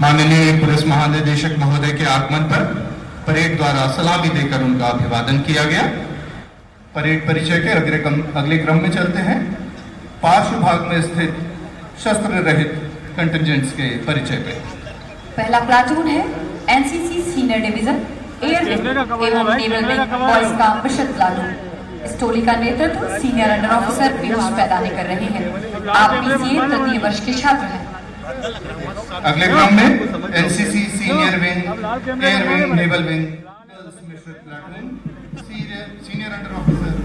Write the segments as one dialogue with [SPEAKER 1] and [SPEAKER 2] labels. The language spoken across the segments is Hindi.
[SPEAKER 1] माननीय पुलिस महानिदेशक महोदय के आगमन पर परेड द्वारा सलामी देकर उनका अभिवादन किया गया। परेड परिचय के अगले क्रम में चलते हैं। पार्श्व भाग में स्थित शस्त्र रहित कंटिजेंट्स के परिचय पे।
[SPEAKER 2] पहला प्लाटून है NCC senior division air wing एवं नेवल विंग बॉयज का मिश्रित प्लाटून। इस टोली का नेतृत्व सीनियर अंडर ऑफिसर पीयूष पैदानी कर रहे हैं। आप बीसीए तृतीय वर्ष के छात्र हैं।
[SPEAKER 1] अगले क्रम में NCC senior wing air wing naval wing girls मिश्रित प्लाटून सीनियर अंडर ऑफिसर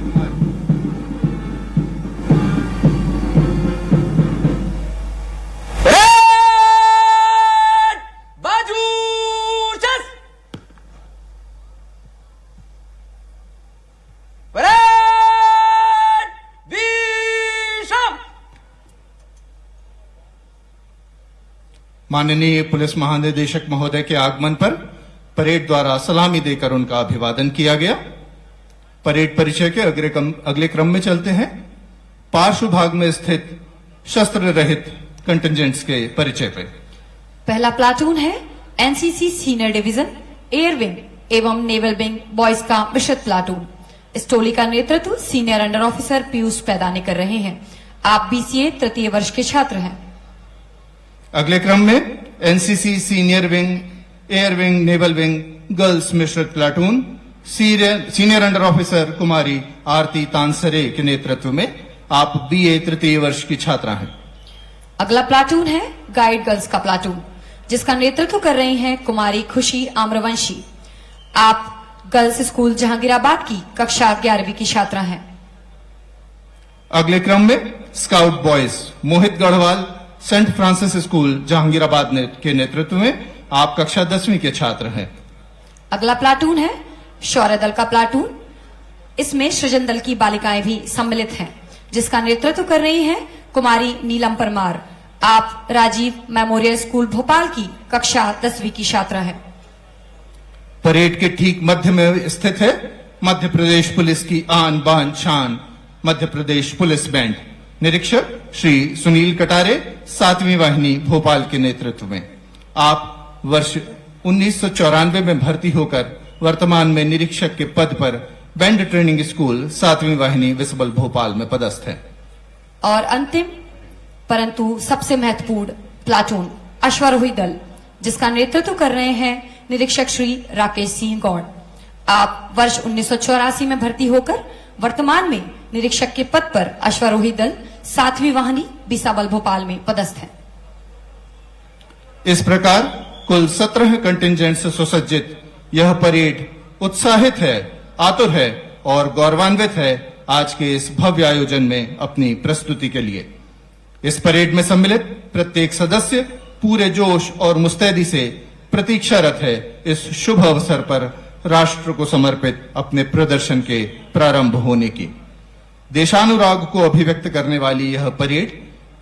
[SPEAKER 1] माननीय पुलिस महानिदेशक महोदय के आगमन पर परेड द्वारा सलामी देकर उनका अभिवादन किया गया। परेड परिचय के अगले क्रम में चलते हैं। पार्श्व भाग में स्थित शस्त्र रहित कंटिजेंट्स के परिचय पे।
[SPEAKER 2] पहला प्लाटून है NCC senior division air wing एवं नेवल विंग बॉयज का मिश्रित प्लाटून। इस टोली का नेतृत्व सीनियर अंडर ऑफिसर पीयूष पैदानी कर रहे हैं। आप बीसीए तृतीय वर्ष के छात्र हैं।
[SPEAKER 1] अगले क्रम में NCC senior wing air wing naval wing girls मिश्रित प्लाटून सीनियर अंडर ऑफिसर कुमारी आरती तानसरे के नेतृत्व में आप बीए तृतीय वर्ष की छात्रा हैं।
[SPEAKER 2] अगला प्लाटून है गाइड गर्ल्स का प्लाटून, जिसका नेतृत्व कर रही हैं कुमारी खुशी आम्रवंशी। आप गर्ल्स स्कूल जहांगीराबाद की कक्षा 11वीं की छात्रा हैं।
[SPEAKER 1] अगले क्रम में scout boys Mohit Garhwal Saint Francis school Jahangirabad के नेतृत्व में आप कक्षा 10वीं के छात्र हैं।
[SPEAKER 2] अगला प्लाटून है शौर्य दल का प्लाटून। इसमें सृजन दल की बालिकाएं भी सम्मिलित हैं, जिसका नेतृत्व कर रही हैं कुमारी नीलम परमार। आप राजीव मेमोरियल स्कूल भोपाल की कक्षा 10वीं की छात्रा हैं।
[SPEAKER 1] परेड के ठीक मध्य में स्थित है मध्य प्रदेश पुलिस की आन बान शान मध्य प्रदेश पुलिस बैंड। निरीक्षक श्री सुनील कटारे 7वीं वाहिनी भोपाल के नेतृत्व में। आप वर्ष 1994 में भर्ती होकर वर्तमान में निरीक्षक के पद पर बैंड ट्रेनिंग स्कूल 7वीं वाहिनी विसबल भोपाल में पदस्थ हैं।
[SPEAKER 2] और अंतिम परंतु सबसे महत्वपूर्ण प्लाटून अश्वारोही दल, जिसका नेतृत्व कर रहे हैं निरीक्षक श्री राकेश सिंह गौड़। आप वर्ष 1984 में भर्ती होकर वर्तमान में निरीक्षक के पद पर अश्वारोही दल 7वीं वाहिनी बिसाबल भोपाल में पदस्थ हैं।
[SPEAKER 1] इस प्रकार कुल 17 कंटिजेंट से सुसज्जित यह परेड उत्साहित है, आतुर है और गौरवान्वित है आज के इस भव्य आयोजन में अपनी प्रस्तुति के लिए। इस परेड में सम्मिलित प्रत्येक सदस्य पूरे जोश और मुस्तैदी से प्रतीक्षारत है इस शुभ अवसर पर राष्ट्र को समर्पित अपने प्रदर्शन के प्रारंभ होने की। देशानुराग को अभिव्यक्त करने वाली यह परेड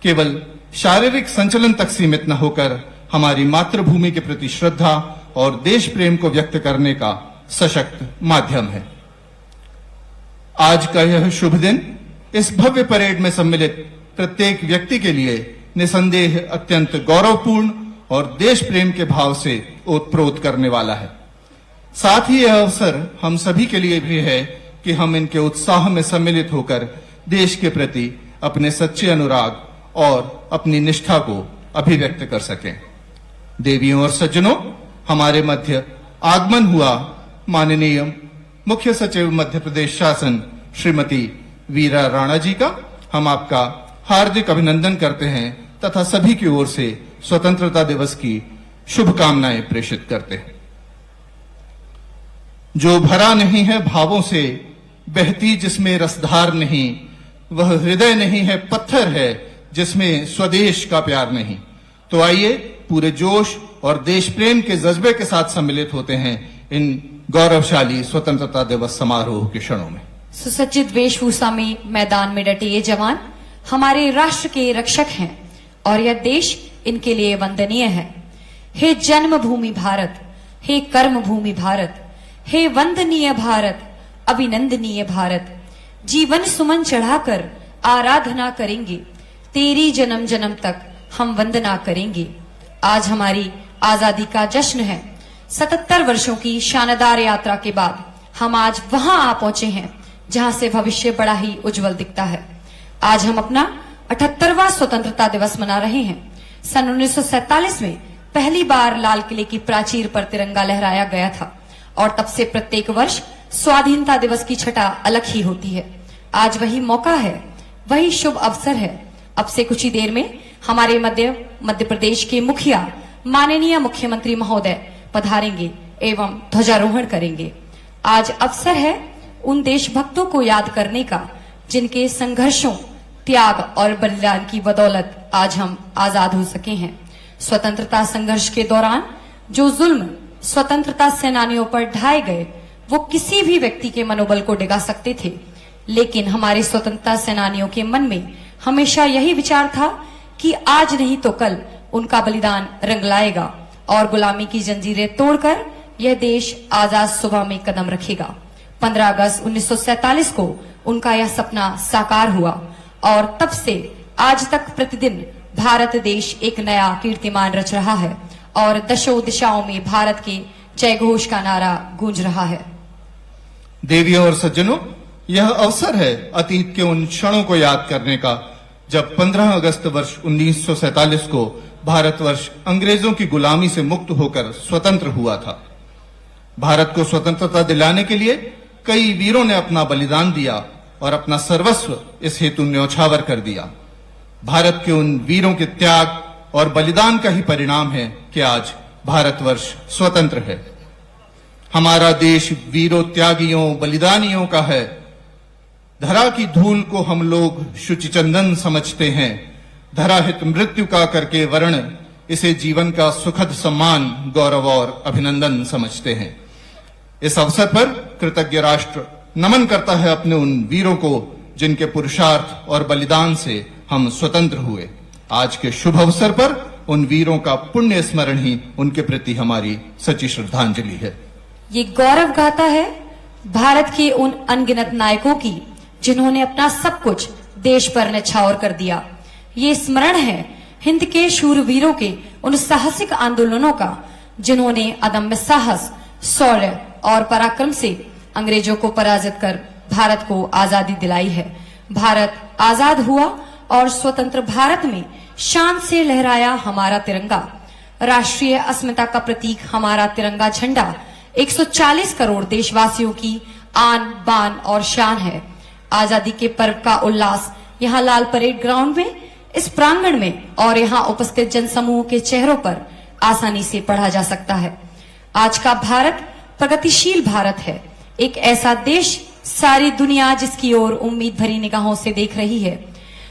[SPEAKER 1] केवल शारीरिक संचलन तक सीमित न होकर हमारी मातृभूमि के प्रति श्रद्धा और देश प्रेम को व्यक्त करने का सशक्त माध्यम है। आज का यह शुभ दिन इस भव्य परेड में सम्मिलित प्रत्येक व्यक्ति के लिए निसंदेह अत्यंत गौरवपूर्ण और देश प्रेम के भाव से ओतप्रोत करने वाला है। साथ ही यह अवसर हम सभी के लिए भी है कि हम इनके उत्साह में सम्मिलित होकर देश के प्रति अपने सच्चे अनुराग और अपनी निष्ठा को अभिव्यक्त कर सकें। देवियों और सज्जनों, हमारे मध्य आगमन हुआ माननीय मुख्य सचिव मध्य प्रदेश शासन श्रीमती वीरा राणा जी का हम आपका हार्दिक अभिनंदन करते हैं तथा सभी की ओर से स्वतंत्रता दिवस की शुभकामनाएं प्रेषित करते हैं। जो भरा नहीं है भावों से, बहती जिसमें रसधार नहीं, वह हृदय नहीं है पत्थर है जिसमें स्वदेश का प्यार नहीं। तो आइए पूरे जोश और देश प्रेम के जज्बे के साथ सम्मिलित होते हैं इन गौरवशाली स्वतंत्रता दिवस समारोह के क्षणों में।
[SPEAKER 2] सुसज्जित वेशभूषा में मैदान में डटे ये जवान हमारे राष्ट्र के रक्षक हैं और यह देश इनके लिए वंदनीय है। हे जन्मभूमि भारत, हे कर्म भूमि भारत, हे वंदनीय भारत, अभिनंदनीय भारत, जीवन सुमन चढ़ाकर आराधना करेंगे, तेरी जन्म जन्म तक हम वंदना करेंगे। आज हमारी आजादी का जश्न है। 77 वर्षों की शानदार यात्रा के बाद हम आज वहां आ पहुंचे हैं जहां से भविष्य बड़ा ही उज्जवल दिखता है। आज हम अपना 78वां स्वतंत्रता दिवस मना रहे हैं। सन 1947 में पहली बार लाल किले की प्राचीर पर तिरंगा लहराया गया था और तब से प्रत्येक वर्ष स्वाधीनता दिवस की छटा अलग ही होती है। आज वही मौका है, वही शुभ अवसर है। अब से कुछ ही देर में हमारे मध्य प्रदेश के मुखिया माननीय मुख्यमंत्री महोदय पधारेंगे एवं ध्वजारोहण करेंगे। आज अवसर है उन देशभक्तों को याद करने का जिनके संघर्षों, त्याग और बलिदान की बदौलत आज हम आजाद हो सके हैं। स्वतंत्रता संघर्ष के दौरान जो जुल्म स्वतंत्रता सेनानियों पर ढाए गए वो किसी भी व्यक्ति के मनोबल को डिगा सकते थे, लेकिन हमारे स्वतंत्रता सेनानियों के मन में हमेशा यही विचार था कि आज नहीं तो कल उनका बलिदान रंग लाएगा और गुलामी की जंजीरें तोड़कर यह देश आजाद सुबह में कदम रखेगा। 15 अगस्त 1947 को उनका यह सपना साकार हुआ और तब से आज तक प्रतिदिन भारत देश एक नया कीर्तिमान रच रहा है और दशों दिशाओं में भारत के जय घोष का नारा गूंज रहा है।
[SPEAKER 1] देवियों और सज्जनों, यह अवसर है अतीत के उन क्षणों को याद करने का जब 15 अगस्त वर्ष 1947 को भारतवर्ष अंग्रेजों की गुलामी से मुक्त होकर स्वतंत्र हुआ था। भारत को स्वतंत्रता दिलाने के लिए कई वीरों ने अपना बलिदान दिया और अपना सर्वस्व इस हेतु न्यौछावर कर दिया। भारत के उन वीरों के त्याग और बलिदान का ही परिणाम है कि आज भारतवर्ष स्वतंत्र है। हमारा देश वीरों, त्यागियों, बलिदानियों का है। धरा की धूल को हम लोग शुचिचंदन समझते हैं। धरा हित मृत्यु का करके वर्ण, इसे जीवन का सुखद सम्मान, गौरव और अभिनंदन समझते हैं। इस अवसर पर कृतज्ञ राष्ट्र नमन करता है अपने उन वीरों को जिनके पुरुषार्थ और बलिदान से हम स्वतंत्र हुए। आज के शुभ अवसर पर उन वीरों का पुण्य स्मरण ही उनके प्रति हमारी सच्ची श्रद्धांजलि है।
[SPEAKER 2] ये गौरव गाथा है भारत के उन अनगिनत नायकों की जिन्होंने अपना सब कुछ देश पर न्यौछावर कर दिया। ये स्मरण है हिंद के शूरवीरों के उन साहसिक आंदोलनों का जिन्होंने अदम्य साहस, शौर्य और पराक्रम से अंग्रेजों को पराजित कर भारत को आजादी दिलाई है। भारत आजाद हुआ और स्वतंत्र भारत में शान से लहराया हमारा तिरंगा। राष्ट्रीय अस्मिता का प्रतीक हमारा तिरंगा झंडा 140 करोड़ देशवासियों की आन, बान और शान है। आजादी के पर्व का उल्लास यहाँ लाल परेड ग्राउंड में, इस प्रांगण में और यहाँ उपस्थित जनसमूह के चेहरों पर आसानी से पढ़ा जा सकता है। आज का भारत प्रगतिशील भारत है, एक ऐसा देश सारी दुनिया जिसकी ओर उम्मीद भरी निगाहों से देख रही है।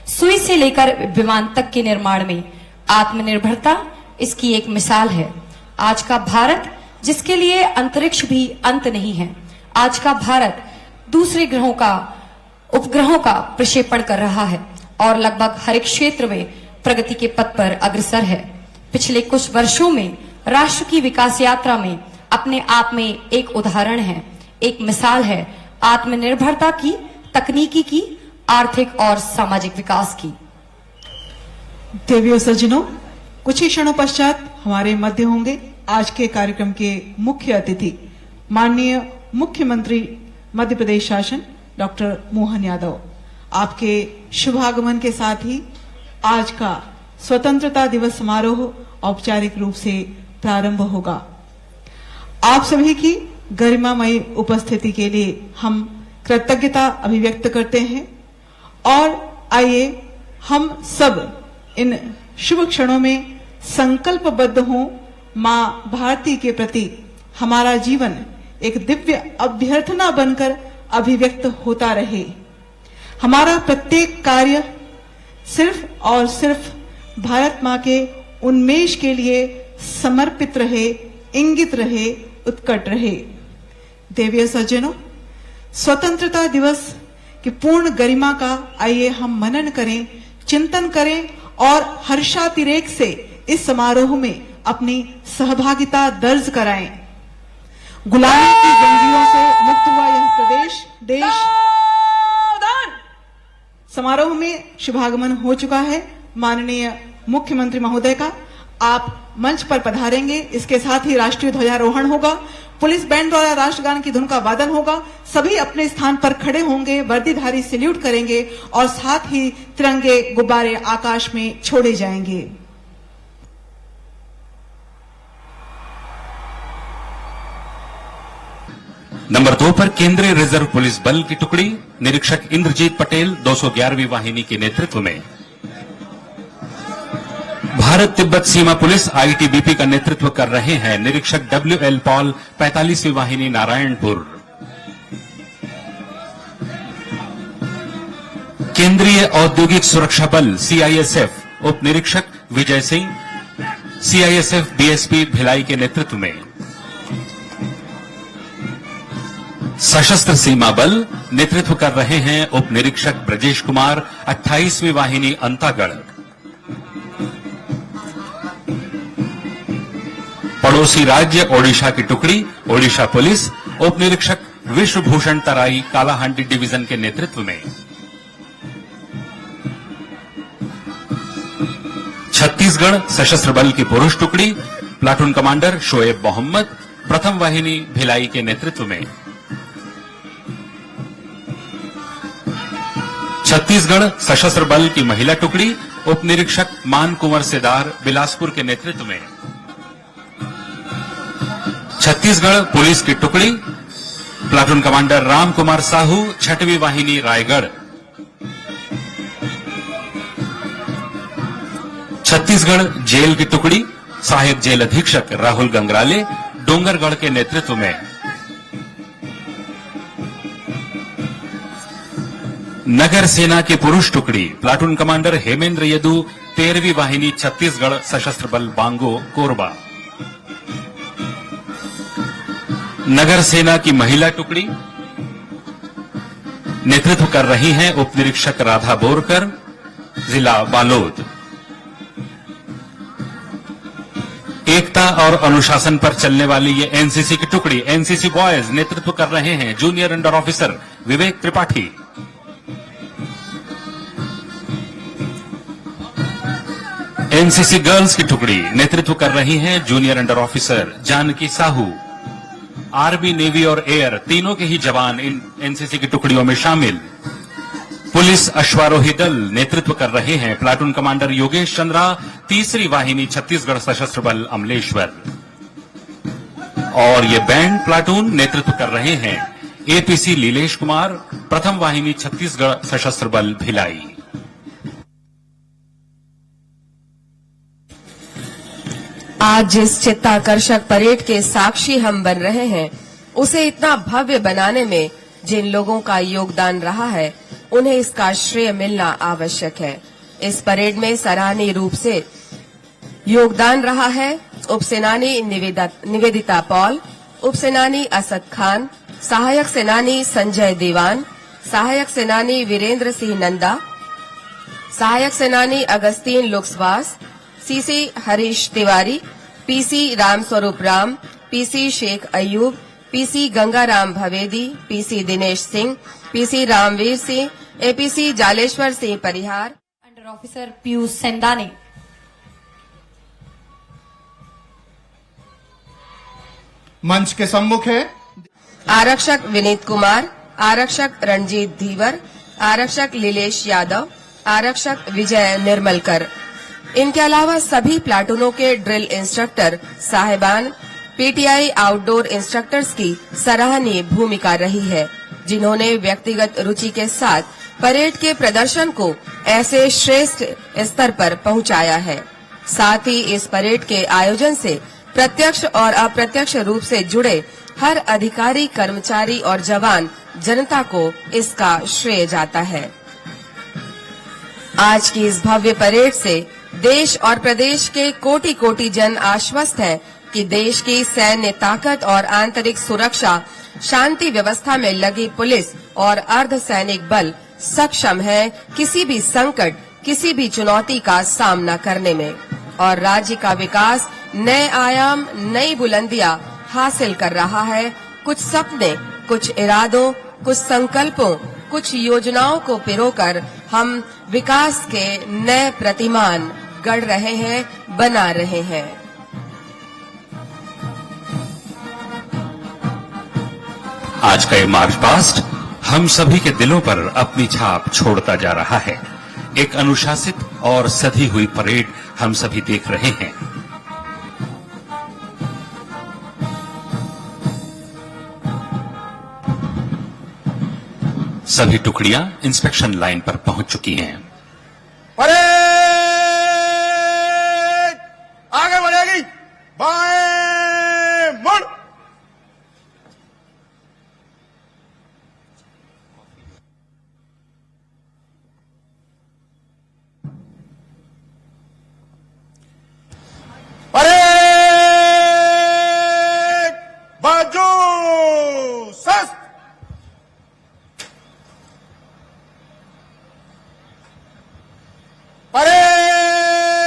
[SPEAKER 2] सुई से लेकर विमान तक के निर्माण में आत्मनिर्भरता इसकी एक मिसाल है। आज का भारत जिसके लिए अंतरिक्ष भी अंत नहीं है। आज का भारत दूसरे ग्रहों का, उपग्रहों का प्रक्षेपण कर रहा है और लगभग हर एक क्षेत्र में प्रगति के पथ पर अग्रसर है। पिछले कुछ वर्षों में राष्ट्र की विकास यात्रा में अपने आप में एक उदाहरण है, एक मिसाल है आत्मनिर्भरता की, तकनीकी की, आर्थिक और सामाजिक विकास की।
[SPEAKER 3] देवियों सज्जनों, कुछ ही क्षणों पश्चात हमारे मध्य होंगे आज के कार्यक्रम के मुख्य अतिथि माननीय मुख्यमंत्री मध्य प्रदेश शासन डॉक्टर मोहन यादव। आपके शुभागमन के साथ ही आज का स्वतंत्रता दिवस समारोह औपचारिक रूप से प्रारंभ होगा। आप सभी की गरिमामयी उपस्थिति के लिए हम कृतज्ञता अभिव्यक्त करते हैं और आइए हम सब इन शुभ क्षणों में संकल्पबद्ध हों, मां भारती के प्रति हमारा जीवन एक दिव्य अभ्यर्थना बनकर अभिव्यक्त होता रहे। हमारा प्रत्येक कार्य सिर्फ और सिर्फ भारत मां के उन्मेष के लिए समर्पित रहे, इंगित रहे, उत्कट रहे। देवीय सज्जनों, स्वतंत्रता दिवस की पूर्ण गरिमा का आइए हम मनन करें, चिंतन करें और हर्षातिरेक से इस समारोह में अपनी सहभागिता दर्ज कराएं। गुलामी की जंजीरों से मुक्त हुआ यह प्रदेश, देश समारोह में शुभागमन हो चुका है माननीय मुख्यमंत्री महोदय का। आप मंच पर पधारेंगे। इसके साथ ही राष्ट्रीय ध्वजारोहण होगा, पुलिस बैंड द्वारा राष्ट्रगान की धुन का वादन होगा। सभी अपने स्थान पर खड़े होंगे, वर्दीधारी सैल्यूट करेंगे और साथ ही तिरंगे गुब्बारे आकाश में छोड़े जाएंगे।
[SPEAKER 4] नंबर 2 पर केंद्रीय रिजर्व पुलिस बल की टुकड़ी निरीक्षक इंद्रजीत पटेल 211वीं वाहिनी के नेतृत्व में। भारत तिब्बत सीमा पुलिस आईटीबीपी का नेतृत्व कर रहे हैं निरीक्षक डब्ल्यूएल पॉल 45वीं वाहिनी नारायणपुर। केंद्रीय औद्योगिक सुरक्षा बल सीआईएसएफ उप निरीक्षक विजय सिंह सीआईएसएफ बीएसपी भिलाई के नेतृत्व में। सशस्त्र सीमा बल नेतृत्व कर रहे हैं उप निरीक्षक ब्रजेश कुमार 28वीं वाहिनी अंतागढ़। पड़ोसी राज्य ओडिशा की टुकड़ी ओडिशा पुलिस उप निरीक्षक विश्वभूषण तराई कालाहांडी डिवीजन के नेतृत्व में। छत्तीसगढ़ सशस्त्र बल की पुरुष टुकड़ी प्लाटून कमांडर शोएब मोहम्मद प्रथम वाहिनी भिलाई के नेतृत्व में। छत्तीसगढ़ सशस्त्र बल की महिला टुकड़ी उप निरीक्षक मान कुंवर सेदार बिलासपुर के नेतृत्व में। छत्तीसगढ़ पुलिस की टुकड़ी प्लाटून कमांडर राम कुमार साहू 6वीं वाहिनी रायगढ़। छत्तीसगढ़ जेल की टुकड़ी सहायक जेल अधीक्षक राहुल गंगराले डोंगरगढ़ के नेतृत्व में। नगर सेना की पुरुष टुकड़ी प्लाटून कमांडर हेमेंद्र यदु 13वीं वाहिनी छत्तीसगढ़ सशस्त्र बल बांगो कोरबा। नगर सेना की महिला टुकड़ी नेतृत्व कर रही हैं उप निरीक्षक राधा बोरकर जिला बालोद। एकता और अनुशासन पर चलने वाली ये एनसीसी की टुकड़ी एनसीसी बॉयज नेतृत्व कर रहे हैं junior under officer Vivek Tripathi. NCC girls की टुकड़ी नेतृत्व कर रही हैं junior under officer Janki Sahu. Army navy और एयर तीनों के ही जवान इन एनसीसी की टुकड़ियों में शामिल। पुलिस अश्वारोही दल नेतृत्व कर रहे हैं प्लाटून कमांडर योगेश चंद्रा 3री वाहिनी छत्तीसगढ़ सशस्त्र बल अमलेश्वर। और ये बैंड प्लाटून नेतृत्व कर रहे हैं एपीसी लीलेश कुमार प्रथम वाहिनी छत्तीसगढ़ सशस्त्र बल भिलाई।
[SPEAKER 5] आज जिस चित्ताकर्षक परेड के साक्षी हम बन रहे हैं, उसे इतना भव्य बनाने में जिन लोगों का योगदान रहा है, उन्हें इसका श्रेय मिलना आवश्यक है। इस परेड में सराहनीय रूप से योगदान रहा है उपसेनानी निवेदिता पॉल, उपसेनानी असद खान, सहायक सेनानी संजय देवान, सहायक सेनानी वीरेंद्र सिंह नंदा, सहायक सेनानी अगस्तीन लुक्सवास, CC Harish Tiwari, PC Ramswaroop Ram, PC Sheikh Ayub, PC Gangaram Bhavedi, PC Dinesh Singh, PC Ramveer Singh, APC Jaleshwar Singh Parihar,
[SPEAKER 2] under officer Piyush Sendane.
[SPEAKER 1] मंच के सम्मुख है
[SPEAKER 5] आरक्षक विनीत कुमार, आरक्षक रणजीत धीवर, आरक्षक लीलेश यादव, आरक्षक विजय निर्मलकर। इनके अलावा सभी प्लाटूनों के ड्रिल इंस्ट्रक्टर साहिबान, पीटीआई आउटडोर इंस्ट्रक्टर्स की सराहनीय भूमिका रही है, जिन्होंने व्यक्तिगत रुचि के साथ परेड के प्रदर्शन को ऐसे श्रेष्ठ स्तर पर पहुंचाया है। साथ ही इस परेड के आयोजन से प्रत्यक्ष और अप्रत्यक्ष रूप से जुड़े हर अधिकारी, कर्मचारी और जवान जनता को इसका श्रेय जाता है। आज की इस भव्य परेड से देश और प्रदेश के कोटि कोटि जन आश्वस्त है कि देश की सैन्य ताकत और आंतरिक सुरक्षा, शांति व्यवस्था में लगी पुलिस और अर्धसैनिक बल सक्षम है किसी भी संकट, किसी भी चुनौती का सामना करने में, और राज्य का विकास नए आयाम, नई बुलंदियां हासिल कर रहा है। कुछ सपने, कुछ इरादों, कुछ संकल्पों, कुछ योजनाओं को पिरोकर हम विकास के नए प्रतिमान गढ़ रहे हैं, बना रहे हैं।
[SPEAKER 4] आज का ये मार्च पास्ट हम सभी के दिलों पर अपनी छाप छोड़ता जा रहा है। एक अनुशासित और सधी हुई परेड हम सभी देख रहे हैं। सभी टुकड़ियां इंस्पेक्शन लाइन पर पहुंच चुकी हैं।
[SPEAKER 6] परेड आगे बढ़ेगी, बाएं मुड़। परेड बाजू सस्त। परेड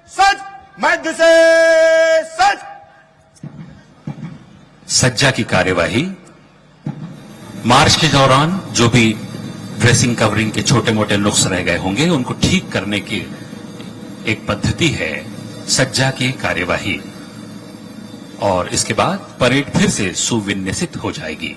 [SPEAKER 6] सच, मध्य से सच।
[SPEAKER 4] सज्जा की कार्यवाही मार्च के दौरान जो भी ड्रेसिंग कवरिंग के छोटे मोटे नुक्स रह गए होंगे उनको ठीक करने की एक पद्धति है सज्जा की कार्यवाही, और इसके बाद परेड फिर से सुविन्यसित हो जाएगी।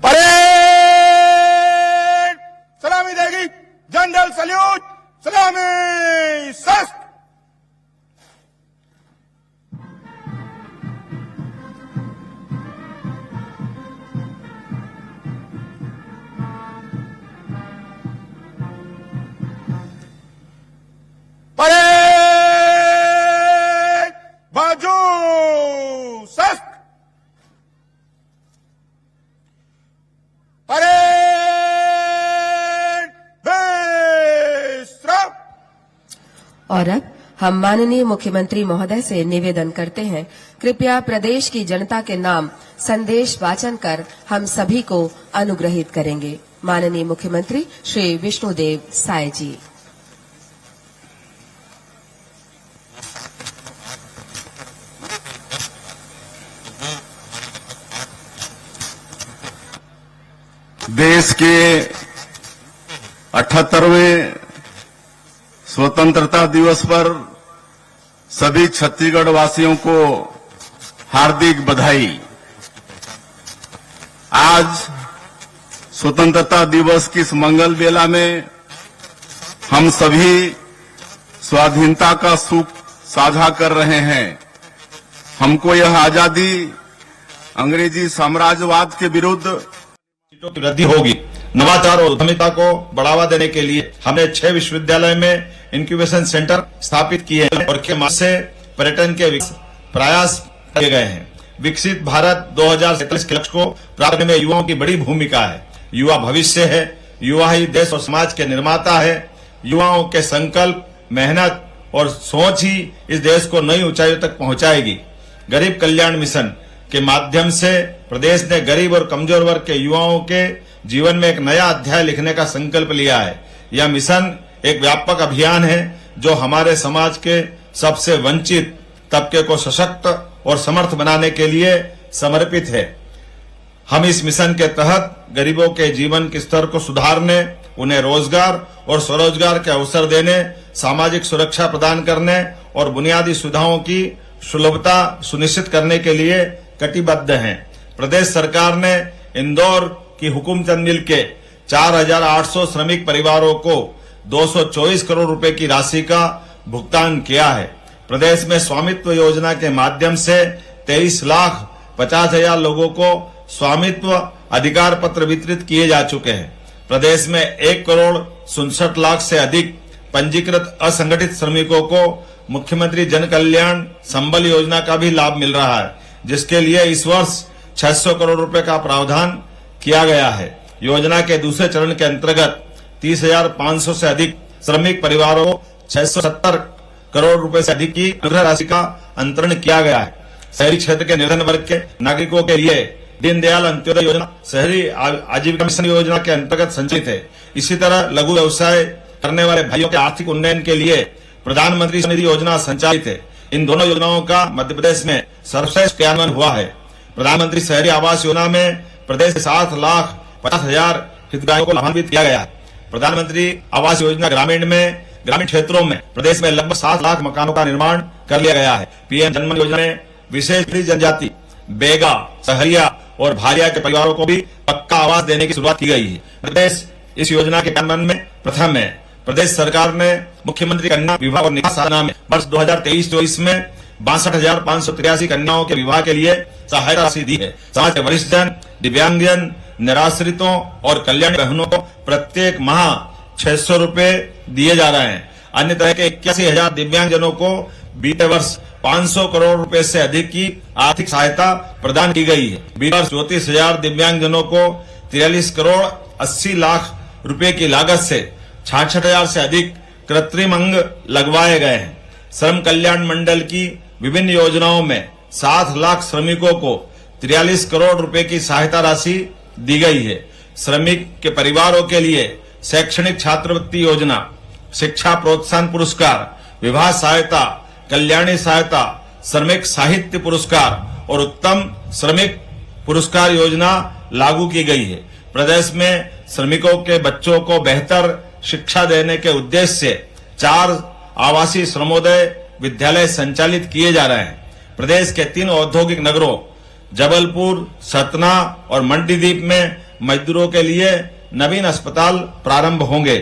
[SPEAKER 6] परेड सलामी देगी, जनरल सल्यूट, सलामी सस्त। परेड बाजू सस्त। परेड विश्राम।
[SPEAKER 5] और अब हम माननीय मुख्यमंत्री महोदय से निवेदन करते हैं, कृपया प्रदेश की जनता के नाम संदेश वाचन कर हम सभी को अनुग्रहित करेंगे। माननीय मुख्यमंत्री श्री विष्णुदेव साय जी।
[SPEAKER 7] देश के 78वें स्वतंत्रता दिवस पर सभी छत्तीसगढ़ वासियों को हार्दिक बधाई। आज स्वतंत्रता दिवस की इस मंगल बेला में हम सभी स्वाधीनता का सुख साझा कर रहे हैं। हमको यह आजादी अंग्रेजी साम्राज्यवाद के विरुद्ध
[SPEAKER 8] सीटों की वृद्धि होगी। नवाचार और उद्यमिता को बढ़ावा देने के लिए हमने 6 विश्वविद्यालय में इंक्यूबेशन सेंटर स्थापित किए हैं और के माध्यम से पर्यटन के प्रयास किए गए हैं। विकसित भारत 2047 के लक्ष्य को प्राप्त करने में युवाओं की बड़ी भूमिका है। युवा भविष्य है, युवा ही देश और समाज के निर्माता है। युवाओं के संकल्प, मेहनत और सोच ही इस देश को नई ऊंचाइयों तक पहुंचाएगी। गरीब कल्याण मिशन के माध्यम से प्रदेश ने गरीब और कमजोर वर्ग के युवाओं के जीवन में एक नया अध्याय लिखने का संकल्प लिया है। यह मिशन एक व्यापक अभियान है जो हमारे समाज के सबसे वंचित तबके को सशक्त और समर्थ बनाने के लिए समर्पित है। हम इस मिशन के तहत गरीबों के जीवन के स्तर को सुधारने, उन्हें रोजगार और स्वरोजगार के अवसर देने, सामाजिक सुरक्षा प्रदान करने और बुनियादी सुविधाओं की सुलभता सुनिश्चित करने के लिए कटिबद्ध हैं। प्रदेश सरकार ने इंदौर की हुकुमचंद मिल के 4,800 श्रमिक परिवारों को 224 करोड़ रुपए की राशि का भुगतान किया है। प्रदेश में स्वामित्व योजना के माध्यम से 23,50,000 लोगों को स्वामित्व अधिकार पत्र वितरित किए जा चुके हैं। प्रदेश में 1,67 लाख से अधिक पंजीकृत असंगठित श्रमिकों को मुख्यमंत्री जन कल्याण संबल योजना का भी लाभ मिल रहा है, जिसके लिए इस वर्ष 600 करोड़ रुपए का प्रावधान किया गया है। योजना के दूसरे चरण के अंतर्गत 30,500 से अधिक श्रमिक परिवारों को 670 करोड़ रुपए से अधिक की अनुग्रह राशि का अंतरण किया गया है। शहरी क्षेत्र के निर्धन वर्ग के नागरिकों के लिए दीनदयाल अंत्योदय योजना शहरी आजीविका मिशन योजना के अंतर्गत संचालित है। इसी तरह लघु व्यवसाय करने वाले भाइयों के आर्थिक उन्नयन के लिए प्रधानमंत्री स्वनिधि योजना संचालित है। इन दोनों योजनाओं का मध्य प्रदेश में सर्वश्रेष्ठ क्रियान्वयन हुआ है। प्रधानमंत्री शहरी आवास योजना में प्रदेश के 7,50,000 हितग्राहियों को लाभान्वित किया गया है। प्रधानमंत्री आवास योजना ग्रामीण क्षेत्रों में प्रदेश में लगभग 7 लाख मकानों का निर्माण कर लिया गया है। पीएम जन्मन योजना में विशेष जनजाति बेगा, सहरिया और भारिया के परिवारों को भी पक्का आवास देने की शुरुआत की गई है। प्रदेश इस योजना के क्रियान्वयन में प्रथम है। प्रदेश सरकार ने मुख्यमंत्री कन्या विवाह और निकाह साधना में वर्ष 2023-24 में 62,583 कन्याओं के विवाह के लिए सहायता राशि दी है। समाज के वरिष्ठ जन, दिव्यांगजन, निराश्रितों और कल्याण बहनों को प्रत्येक माह 600 रुपए दिए जा रहे हैं। अन्य तरह के 81,000 दिव्यांगजनों को बीते वर्ष 500 करोड़ रुपए से अधिक की आर्थिक सहायता प्रदान की गई है। बीते वर्ष 34,000 दिव्यांगजनों को 43 करोड़ 80 लाख रुपए की लागत से 66,000 से अधिक कृत्रिम अंग लगवाए गए हैं। श्रम कल्याण मंडल की विभिन्न योजनाओं में 7 लाख श्रमिकों को 43 करोड़ रुपए की सहायता राशि दी गई है। श्रमिक के परिवारों के लिए शैक्षणिक छात्रवृत्ति योजना, शिक्षा प्रोत्साहन पुरस्कार, विवाह सहायता, कल्याणी सहायता, श्रमिक साहित्य पुरस्कार और उत्तम श्रमिक पुरस्कार योजना लागू की गई है। प्रदेश में श्रमिकों के बच्चों को बेहतर शिक्षा देने के उद्देश्य से 4 आवासीय श्रमोदय विद्यालय संचालित किए जा रहे हैं। प्रदेश के 3 औद्योगिक नगरों जबलपुर, सतना और मंडीदीप में मजदूरों के लिए नवीन अस्पताल प्रारंभ होंगे।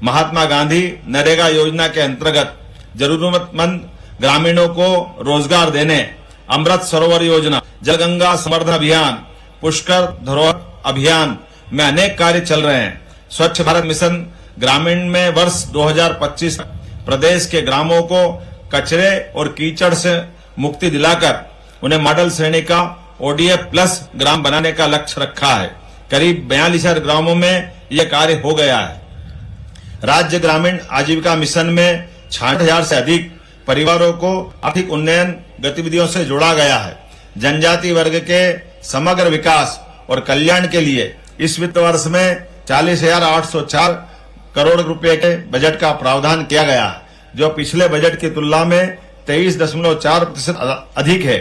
[SPEAKER 8] महात्मा गांधी नरेगा योजना के अंतर्गत जरूरतमंद ग्रामीणों को रोजगार देने अमृत सरोवर योजना, जलगंगा संवर्धन अभियान, पुष्कर धरोहर अभियान में अनेक कार्य चल रहे हैं। स्वच्छ भारत मिशन ग्रामीण में वर्ष 2025 प्रदेश के ग्रामों को कचरे और कीचड़ से मुक्ति दिलाकर उन्हें मॉडल श्रेणी का ODF प्लस ग्राम बनाने का लक्ष्य रखा है। करीब 42,000 ग्रामों में यह कार्य हो गया है। राज्य ग्रामीण आजीविका मिशन में 66,000 से अधिक परिवारों को आर्थिक उन्नयन गतिविधियों से जोड़ा गया है। जनजाति वर्ग के समग्र विकास और कल्याण के लिए इस वित्त वर्ष में 40,804 करोड़ रुपए के बजट का प्रावधान किया गया है, जो पिछले बजट की तुलना में 23.4% अधिक है।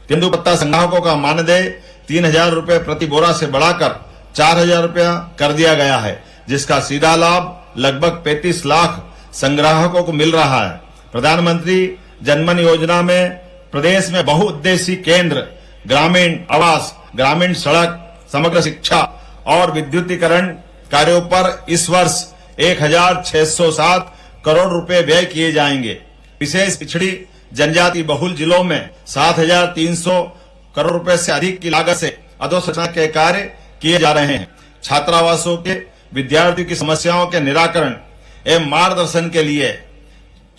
[SPEAKER 8] तेंदुपत्ता संग्राहकों का मानदेय 3,000 रुपए प्रति बोरा से बढ़ाकर 4,000 रुपया कर दिया गया है, जिसका सीधा लाभ लगभग 35 लाख संग्राहकों को मिल रहा है। प्रधानमंत्री जनमन योजना में प्रदेश में बहुउद्देशीय केंद्र, ग्रामीण आवास, ग्रामीण सड़क, समग्र शिक्षा और विद्युतीकरण कार्यों पर इस वर्ष 1,607 करोड़ रुपए व्यय किए जाएंगे। विशेष पिछड़ी जनजाति बहुल जिलों में 7,300 करोड़ रुपए से अधिक की लागत से अधोसंरचना के कार्य किए जा रहे हैं। छात्रावासों के विद्यार्थियों की समस्याओं के निराकरण एवं मार्गदर्शन के लिए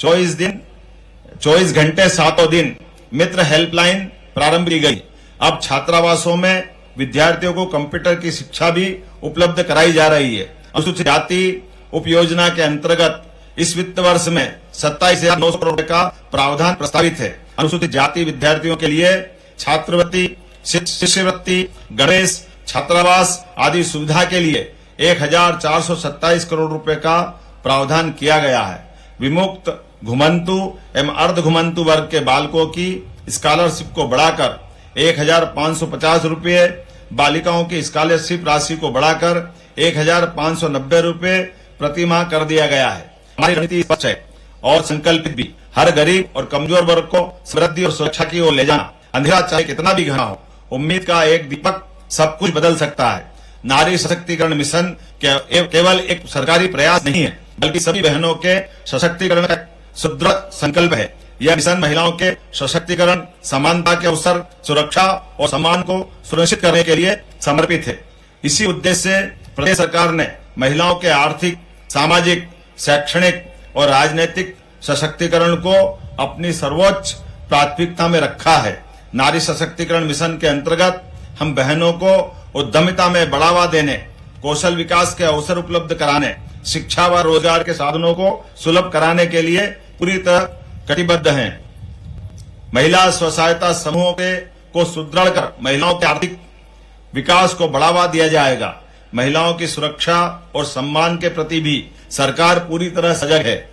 [SPEAKER 8] 24 घंटे 7 दिन मित्र हेल्पलाइन प्रारंभ की गई। अब छात्रावासों में विद्यार्थियों को कंप्यूटर की शिक्षा भी उपलब्ध कराई जा रही है। अनुसूचित जाति उपयोजना के अंतर्गत इस वित्त वर्ष में 27,900 करोड़ का प्रावधान प्रस्तावित है। अनुसूचित जाति विद्यार्थियों के लिए छात्रवृत्ति, शिष्यवृत्ति, गणेश, छात्रावास आदि सुविधा के लिए 1,427 करोड़ रुपए का प्रावधान किया गया है। विमुक्त, घुमंतु एवं अर्ध घुमंतु वर्ग के बालकों की स्कॉलरशिप को बढ़ाकर 1,550 रुपये, बालिकाओं की स्कॉलरशिप राशि को बढ़ाकर 1,590 रुपये प्रति माह कर दिया गया है। हमारी रणनीति स्पष्ट है और संकल्पित भी। हर गरीब और कमजोर वर्ग को समृद्धि और सुरक्षा की ओर ले जाना। अंधेरा चाहे कितना भी घना हो, उम्मीद का एक दीपक सब कुछ बदल सकता है। नारी सशक्तिकरण मिशन केवल एक सरकारी प्रयास नहीं है, बल्कि सभी बहनों के सशक्तिकरण का सुदृढ़ संकल्प है। यह मिशन महिलाओं के सशक्तिकरण, समानता के अवसर, सुरक्षा और सम्मान को सुनिश्चित करने के लिए समर्पित है। इसी उद्देश्य से प्रदेश सरकार ने महिलाओं के आर्थिक, सामाजिक, शैक्षणिक और राजनीतिक सशक्तिकरण को अपनी सर्वोच्च प्राथमिकता में रखा है। नारी सशक्तिकरण मिशन के अंतर्गत हम बहनों को उद्यमिता में बढ़ावा देने, कौशल विकास के अवसर उपलब्ध कराने, शिक्षा व रोजगार के साधनों को सुलभ कराने के लिए पूरी तरह कटिबद्ध हैं। महिला स्व सहायता समूहों को सुदृढ़ कर महिलाओं के आर्थिक विकास को बढ़ावा दिया जाएगा। महिलाओं की सुरक्षा और सम्मान के प्रति भी सरकार पूरी तरह सजग है।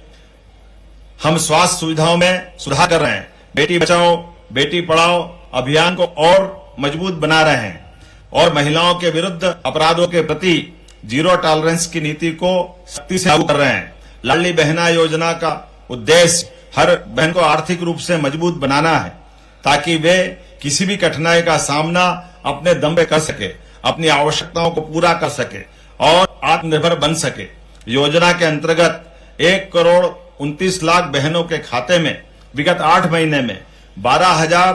[SPEAKER 8] हम स्वास्थ्य सुविधाओं में सुधार कर रहे हैं। बेटी बचाओ बेटी पढ़ाओ अभियान को और मजबूत बना रहे हैं और महिलाओं के विरुद्ध अपराधों के प्रति जीरो टॉलरेंस की नीति को सख्ती से लागू कर रहे हैं। लाडली बहना योजना का उद्देश्य हर बहन को आर्थिक रूप से मजबूत बनाना है ताकि वे किसी भी कठिनाई का सामना अपने दम पे कर सके, अपनी आवश्यकताओं को पूरा कर सके और आत्मनिर्भर बन सके। योजना के अंतर्गत 1,29,00,000 बहनों के खाते में विगत 8 महीने में 12,000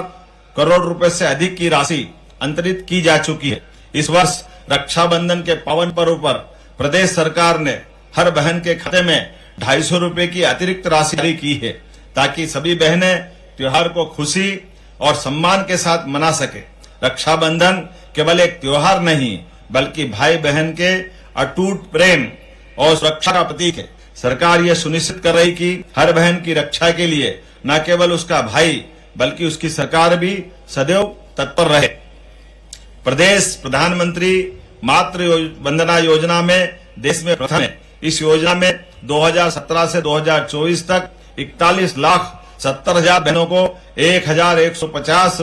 [SPEAKER 8] करोड़ रुपए से अधिक की राशि अंतरित की जा चुकी है। इस वर्ष रक्षाबंधन के पावन पर्व पर प्रदेश सरकार ने हर बहन के खाते में 250 रुपए की अतिरिक्त राशि जारी की है ताकि सभी बहनें त्योहार को खुशी और सम्मान के साथ मना सके। रक्षाबंधन केवल एक त्योहार नहीं बल्कि भाई बहन के अटूट प्रेम और सुरक्षा का प्रतीक है। सरकार यह सुनिश्चित कर रही कि हर बहन की रक्षा के लिए न केवल उसका भाई बल्कि उसकी सरकार भी सदैव तत्पर रहे। प्रदेश प्रधानमंत्री मातृ वंदना योजना में देश में प्रथम है। इस योजना में 2017 से 2024 तक 41,70,000 बहनों को 1,150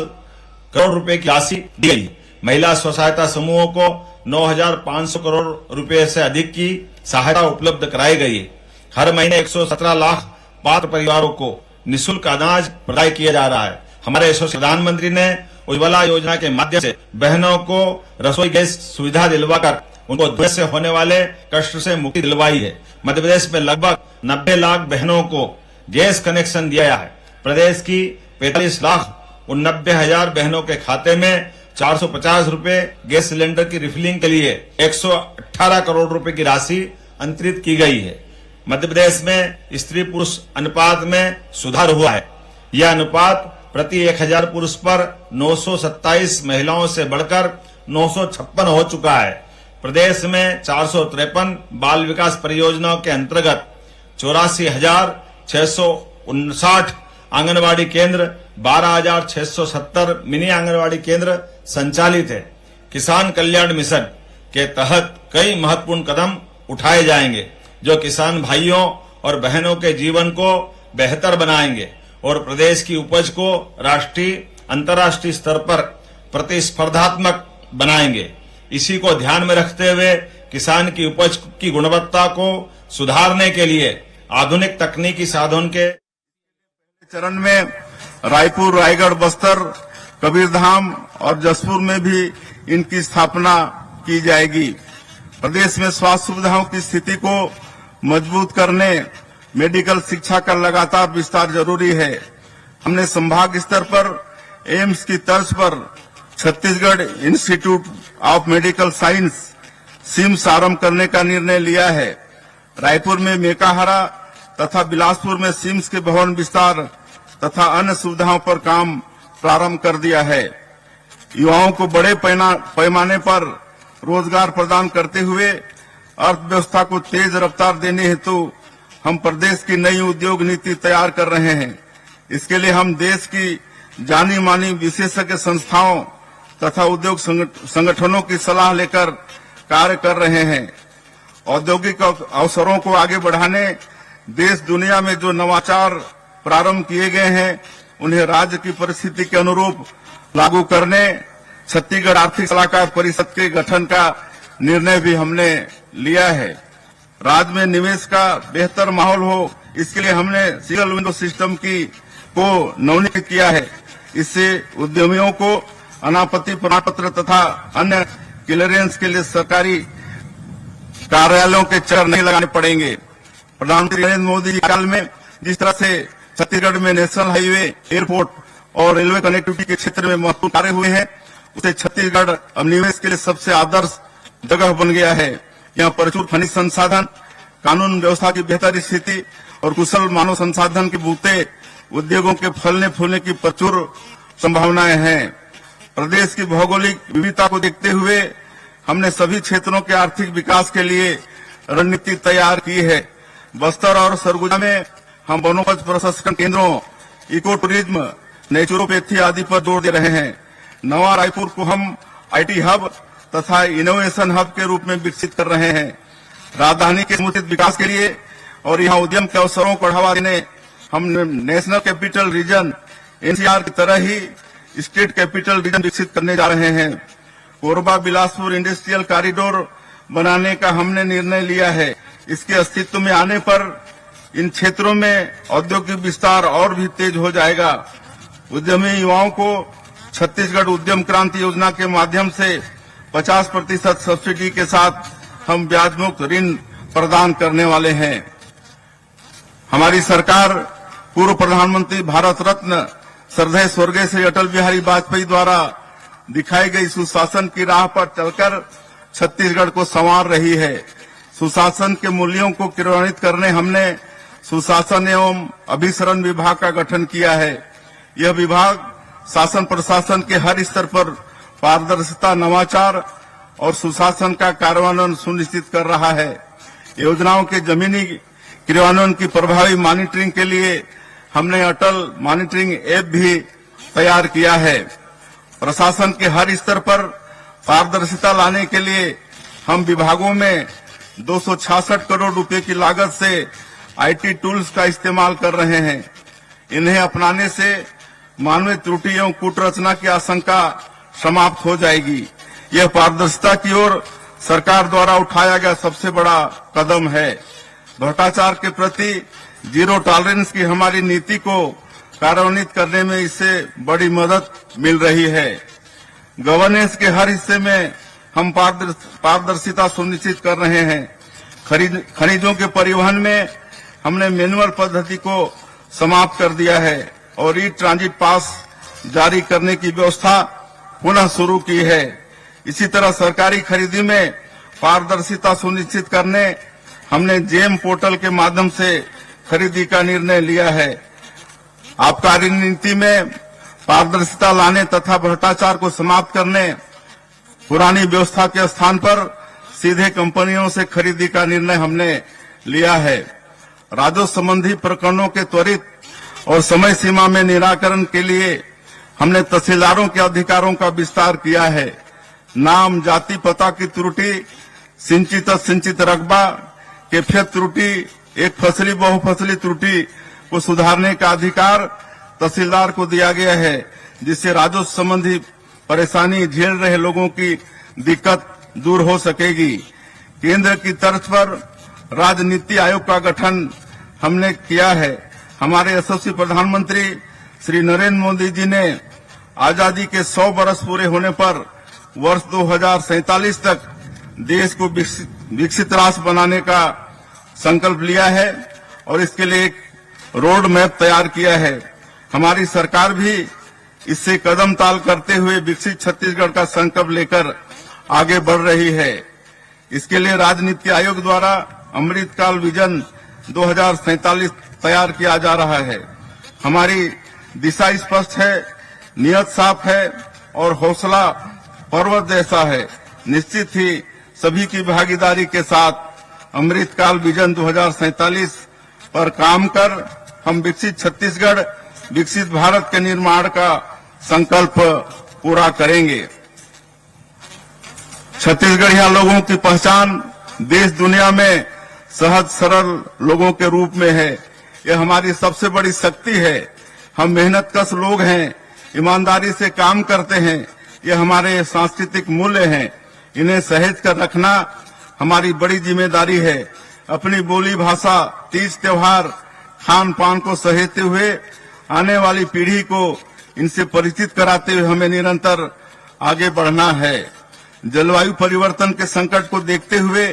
[SPEAKER 8] करोड़ रुपए की राशि दी गई। महिला स्व सहायता समूहों को 9,500 करोड़ रुपए से अधिक की सहायता उपलब्ध कराई गई है। हर महीने 117 लाख पात्र परिवारों को निःशुल्क अनाज प्रदान किया जा रहा है। हमारे यशस्वी प्रधानमंत्री ने उज्ज्वला योजना के माध्यम से बहनों को रसोई गैस सुविधा दिलवाकर उनको धुएं से होने वाले कष्ट से मुक्ति दिलवाई है। मध्य प्रदेश में लगभग 90 लाख बहनों को गैस कनेक्शन दिया है। प्रदेश की 45,89,000 बहनों के खाते में 450 रुपए गैस सिलेंडर की रिफिलिंग के लिए 118 करोड़ रुपए की राशि अंतरित की गई है। मध्य प्रदेश में स्त्री पुरुष अनुपात में सुधार हुआ है। यह अनुपात प्रति 1,000 पुरुष पर 927 महिलाओं से बढ़कर 956 हो चुका है। प्रदेश में 453 बाल विकास परियोजनाओं के अंतर्गत 84,659 आंगनवाड़ी केंद्र, 12,670 मिनी आंगनवाड़ी केंद्र संचालित है। किसान कल्याण मिशन के तहत कई महत्वपूर्ण कदम उठाए जाएंगे जो किसान भाइयों और बहनों के जीवन को बेहतर बनाएंगे और प्रदेश की उपज को राष्ट्रीय अंतर्राष्ट्रीय स्तर पर प्रतिस्पर्धात्मक बनाएंगे। इसी को ध्यान में रखते हुए किसान की उपज की गुणवत्ता को सुधारने के लिए आधुनिक तकनीकी साधन के
[SPEAKER 7] चरण में रायपुर, रायगढ़, बस्तर, कबीरधाम और जसपुर में भी इनकी स्थापना की जाएगी। प्रदेश में स्वास्थ्य सुविधाओं की स्थिति को मजबूत करने मेडिकल शिक्षा का लगातार विस्तार जरूरी है। हमने संभाग स्तर पर एम्स की तर्ज पर Chhattisgarh institute of medical science CIMS आरंभ करने का निर्णय लिया है। रायपुर में मेकाहारा तथा बिलासपुर में सिम्स के भवन विस्तार तथा अन्य सुविधाओं पर काम प्रारंभ कर दिया है। युवाओं को बड़े पैमाने पर रोजगार प्रदान करते हुए अर्थव्यवस्था को तेज रफ्तार देने हेतु हम प्रदेश की नई उद्योग नीति तैयार कर रहे हैं। इसके लिए हम देश की जानी मानी विशेषज्ञ संस्थाओं तथा उद्योग संगठनों की सलाह लेकर कार्य कर रहे हैं। औद्योगिक अवसरों को आगे बढ़ाने देश दुनिया में जो नवाचार प्रारंभ किए गए हैं उन्हें राज्य की परिस्थिति के अनुरूप लागू करने छत्तीसगढ़ आर्थिक सलाहकार परिषद के गठन का निर्णय भी हमने लिया है। राज्य में निवेश का बेहतर माहौल हो इसके लिए हमने सिंगल विंडो सिस्टम को नवीनीकृत किया है। इससे उद्यमियों को अनापत्ति प्रमाण पत्र तथा अन्य क्लियरेंस के लिए सरकारी कार्यालयों के चक्कर नहीं लगाने पड़ेंगे। प्रधानमंत्री नरेंद्र मोदी जी काल में जिस तरह से छत्तीसगढ़ में नेशनल हाईवे, एयरपोर्ट और रेलवे कनेक्टिविटी के क्षेत्र में महत्वपूर्ण कार्य हुए हैं, उसे छत्तीसगढ़ अब निवेश के लिए सबसे आदर्श जगह बन गया है। यहाँ प्रचुर खनिज संसाधन, कानून व्यवस्था की बेहतर स्थिति और कुशल मानव संसाधन के बूते उद्योगों के फलने फूलने की प्रचुर संभावनाएं हैं। प्रदेश की भौगोलिक विविधता को देखते हुए हमने सभी क्षेत्रों के आर्थिक विकास के लिए रणनीति तैयार की है। बस्तर और सरगुजा में हम वनोपज प्रसंस्करण केंद्रों, इको टूरिज्म, नेचुरोपैथी आदि पर जोर दे रहे हैं। नवा रायपुर को हम आईटी हब तथा इनोवेशन हब के रूप में विकसित कर रहे हैं। राजधानी के समुचित विकास के लिए और यहाँ उद्यम के अवसरों को बढ़ावा देने हम नेशनल कैपिटल रीजन एनसीआर की तरह ही स्टेट कैपिटल रीजन विकसित करने जा रहे हैं। कोरबा बिलासपुर इंडस्ट्रियल कॉरिडोर बनाने का हमने निर्णय लिया है। इसके अस्तित्व में आने पर इन क्षेत्रों में औद्योगिक विस्तार और भी तेज हो जाएगा। उद्यमी युवाओं को छत्तीसगढ़ उद्यम क्रांति योजना के माध्यम से 50% सब्सिडी के साथ हम ब्याज मुक्त ऋण प्रदान करने वाले हैं। हमारी सरकार पूर्व प्रधानमंत्री भारत रत्न श्रद्धेय स्वर्गीय श्री अटल बिहारी वाजपेयी द्वारा दिखाई गई सुशासन की राह पर चलकर छत्तीसगढ़ को संवार रही है। सुशासन के मूल्यों को क्रियान्वित करने हमने सुशासन एवं अभिसरण विभाग का गठन किया है। यह विभाग शासन प्रशासन के हर स्तर पर पारदर्शिता, नवाचार और सुशासन का कार्यान्वयन सुनिश्चित कर रहा है। योजनाओं के जमीनी क्रियान्वयन की प्रभावी मॉनिटरिंग के लिए हमने अटल मॉनिटरिंग ऐप भी तैयार किया है। प्रशासन के हर स्तर पर पारदर्शिता लाने के लिए हम विभागों में 266 करोड़ रुपए की लागत से आईटी टूल्स का इस्तेमाल कर रहे हैं। इन्हें अपनाने से मानवीय त्रुटि एवं कूटरचना की आशंका समाप्त हो जाएगी। यह पारदर्शिता की ओर सरकार द्वारा उठाया गया सबसे बड़ा कदम है। भ्रष्टाचार के प्रति जीरो टॉलरेंस की हमारी नीति को कार्यान्वित करने में इससे बड़ी मदद मिल रही है। गवर्नेंस के हर हिस्से में हम पारदर्शिता सुनिश्चित कर रहे हैं। खनिजों के परिवहन में हमने मैनुअल पद्धति को समाप्त कर दिया है और ई ट्रांजिट पास जारी करने की व्यवस्था पुनः शुरू की है। इसी तरह सरकारी खरीदी में पारदर्शिता सुनिश्चित करने हमने जेम पोर्टल के माध्यम से खरीदी का निर्णय लिया है। आबकारी नीति में पारदर्शिता लाने तथा भ्रष्टाचार को समाप्त करने पुरानी व्यवस्था के स्थान पर सीधे कंपनियों से खरीदी का निर्णय हमने लिया है। राजस्व संबंधी प्रकरणों के त्वरित और समय सीमा में निराकरण के लिए हमने तहसीलदारों के अधिकारों का विस्तार किया है। नाम, जाति, पता की त्रुटि, सिंचित रकबा, कैफियत त्रुटि, एक फसली बहुफसली त्रुटि को सुधारने का अधिकार तहसीलदार को दिया गया है, जिससे राजस्व संबंधी परेशानी झेल रहे लोगों की दिक्कत दूर हो सकेगी। केंद्र की तर्ज पर राज्य नीति आयोग का गठन हमने किया है। हमारे यशस्वी प्रधानमंत्री श्री नरेंद्र मोदी जी ने आजादी के 100 वर्ष पूरे होने पर वर्ष 2047 तक देश को विकसित राष्ट्र बनाने का संकल्प लिया है और इसके लिए एक रोड मैप तैयार किया है। हमारी सरकार भी इससे कदम ताल करते हुए विकसित छत्तीसगढ़ का संकल्प लेकर आगे बढ़ रही है। इसके लिए राज्य नीति आयोग द्वारा अमृतकाल विजन 2047 तैयार किया जा रहा है। हमारी दिशा स्पष्ट है, नियत साफ है और हौसला पर्वत जैसा है। निश्चित ही सभी की भागीदारी के साथ अमृतकाल विजन 2047 पर काम कर हम विकसित छत्तीसगढ़, विकसित भारत के निर्माण का संकल्प पूरा करेंगे। छत्तीसगढ़िया लोगों की पहचान देश दुनिया में सहज सरल लोगों के रूप में है। यह हमारी सबसे बड़ी शक्ति है। हम मेहनतकश लोग हैं, ईमानदारी से काम करते हैं। ये हमारे सांस्कृतिक मूल्य हैं। इन्हें सहेज कर रखना हमारी बड़ी जिम्मेदारी है। अपनी बोली भाषा, तीज त्योहार, खान पान को सहेजते हुए आने वाली पीढ़ी को इनसे परिचित कराते हुए हमें निरंतर आगे बढ़ना है। जलवायु परिवर्तन के संकट को देखते हुए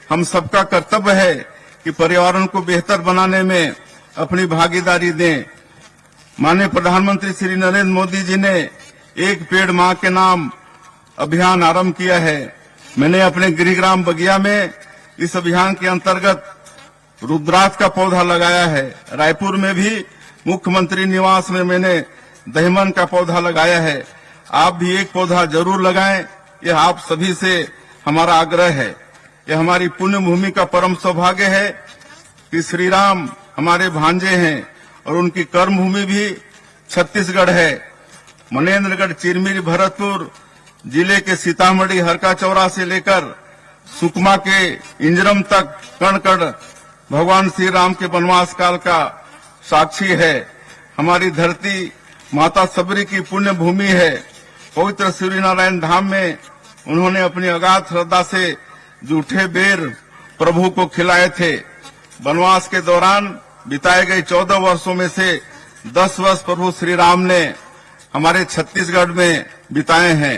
[SPEAKER 7] हम सबका कर्तव्य है कि पर्यावरण को बेहतर बनाने में अपनी भागीदारी दें। माननीय प्रधानमंत्री श्री नरेंद्र मोदी जी ने एक पेड़ मां के नाम अभियान आरंभ किया है। मैंने अपने गृहग्राम बगिया में इस अभियान के अंतर्गत रुद्राक्ष का पौधा लगाया है। रायपुर में भी मुख्यमंत्री निवास में मैंने दहमन का पौधा लगाया है। आप भी एक पौधा जरूर लगाएं, यह आप सभी से हमारा आग्रह है। यह हमारी पुण्य भूमि का परम सौभाग्य है कि श्री राम हमारे भांजे हैं और उनकी कर्म भूमि भी छत्तीसगढ़ है। मनेन्द्रगढ़, चिरमिरी, भरतपुर जिले के सीतामढ़ी, हरका चौरा से लेकर सुकमा के इंजरम तक कण कण भगवान श्री राम के वनवास काल का साक्षी है। हमारी धरती माता सबरी की पुण्य भूमि है। पवित्र सूर्यनारायण धाम में उन्होंने अपनी अगाध श्रद्धा से जूठे बेर प्रभु को खिलाए थे। वनवास के दौरान बिताए गए 14 वर्षों में से 10 वर्ष प्रभु श्री राम ने हमारे छत्तीसगढ़ में बिताए हैं।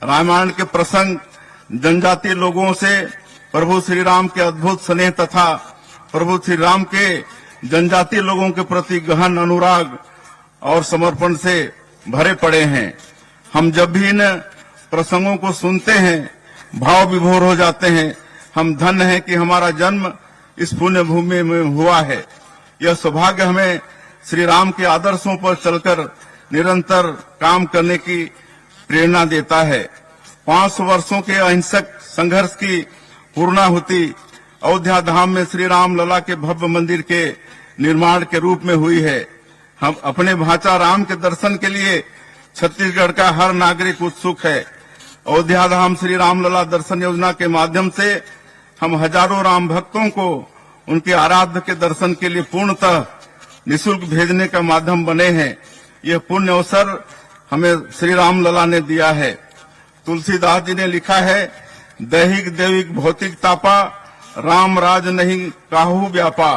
[SPEAKER 7] रामायण के प्रसंग, जनजातीय लोगों से प्रभु श्री राम के अद्भुत स्नेह तथा प्रभु श्री राम के जनजातीय लोगों के प्रति गहन अनुराग और समर्पण से भरे पड़े हैं। हम जब भी इन प्रसंगों को सुनते हैं भाव विभोर हो जाते हैं। हम धन्य हैं कि हमारा जन्म इस पुण्य भूमि में हुआ है। यह सौभाग्य हमें श्री राम के आदर्शों पर चलकर निरंतर काम करने की प्रेरणा देता है। 500 वर्षों के अहिंसक संघर्ष की पूर्णाहुति अयोध्या धाम में श्री राम लला के भव्य मंदिर के निर्माण के रूप में हुई है। हम अपने भाचा राम के दर्शन के लिए छत्तीसगढ़ का हर नागरिक उत्सुक है। अयोध्या धाम श्री राम लला दर्शन योजना के माध्यम से हम हजारों राम भक्तों को उनके आराध्य के दर्शन के लिए पूर्णतः निःशुल्क भेजने का माध्यम बने हैं। यह पुण्य अवसर हमें श्री राम लला ने दिया है। तुलसीदास जी ने लिखा है, दैहिक दैविक भौतिक तापा, राम राज नहीं काहू व्यापा।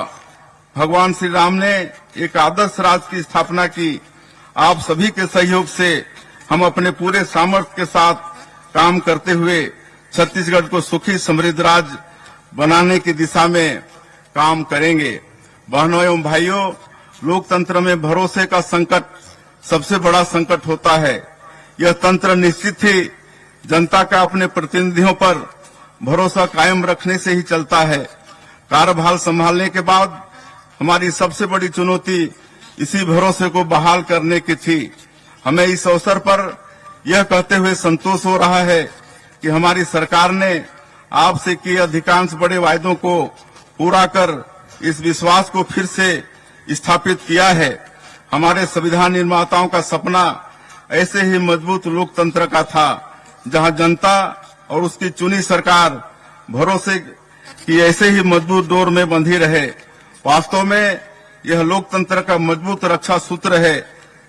[SPEAKER 7] भगवान श्री राम ने एक आदर्श राज की स्थापना की। आप सभी के सहयोग से हम अपने पूरे सामर्थ्य के साथ काम करते हुए छत्तीसगढ़ को सुखी समृद्ध राज्य बनाने की दिशा में काम करेंगे। बहनों एवं भाइयों, लोकतंत्र में भरोसे का संकट सबसे बड़ा संकट होता है। यह तंत्र निश्चित ही जनता का अपने प्रतिनिधियों पर भरोसा कायम रखने से ही चलता है। कार्यभार संभालने के बाद हमारी सबसे बड़ी चुनौती इसी भरोसे को बहाल करने की थी। हमें इस अवसर पर यह कहते हुए संतोष हो रहा है कि हमारी सरकार ने आपसे किए अधिकांश बड़े वायदों को पूरा कर इस विश्वास को फिर से स्थापित किया है। हमारे संविधान निर्माताओं का सपना ऐसे ही मजबूत लोकतंत्र का था, जहां जनता और उसकी चुनी सरकार भरोसे की ऐसे ही मजबूत डोर में बंधी रहे। वास्तव में यह लोकतंत्र का मजबूत रक्षा सूत्र है,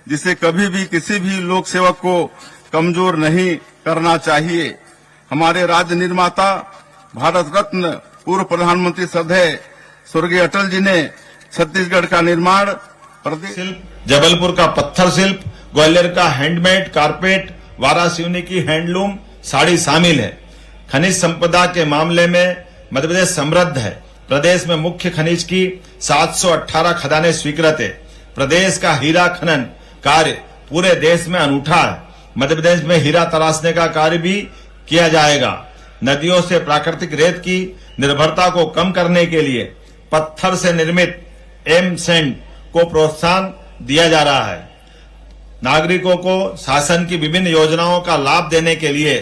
[SPEAKER 7] जिसे कभी भी किसी भी लोक सेवक को कमजोर नहीं करना चाहिए। हमारे राज्य निर्माता भारत रत्न पूर्व प्रधानमंत्री श्रद्धेय स्वर्गीय अटल जी ने छत्तीसगढ़ का निर्माण प्रदेश
[SPEAKER 8] शिल्प, जबलपुर का पत्थर शिल्प, ग्वालियर का हैंडमेड कारपेट, वाराणसी की हैंडलूम साड़ी शामिल है। खनिज संपदा के मामले में मध्य प्रदेश समृद्ध है। प्रदेश में मुख्य खनिज की 718 खदानें स्वीकृत है। प्रदेश का हीरा खनन कार्य पूरे देश में अनूठा है। मध्य प्रदेश में हीरा तराशने का कार्य भी किया जाएगा। नदियों से प्राकृतिक रेत की निर्भरता को कम करने के लिए पत्थर से निर्मित एम सैंड को प्रोत्साहन दिया जा रहा है। नागरिकों को शासन की विभिन्न योजनाओं का लाभ देने के लिए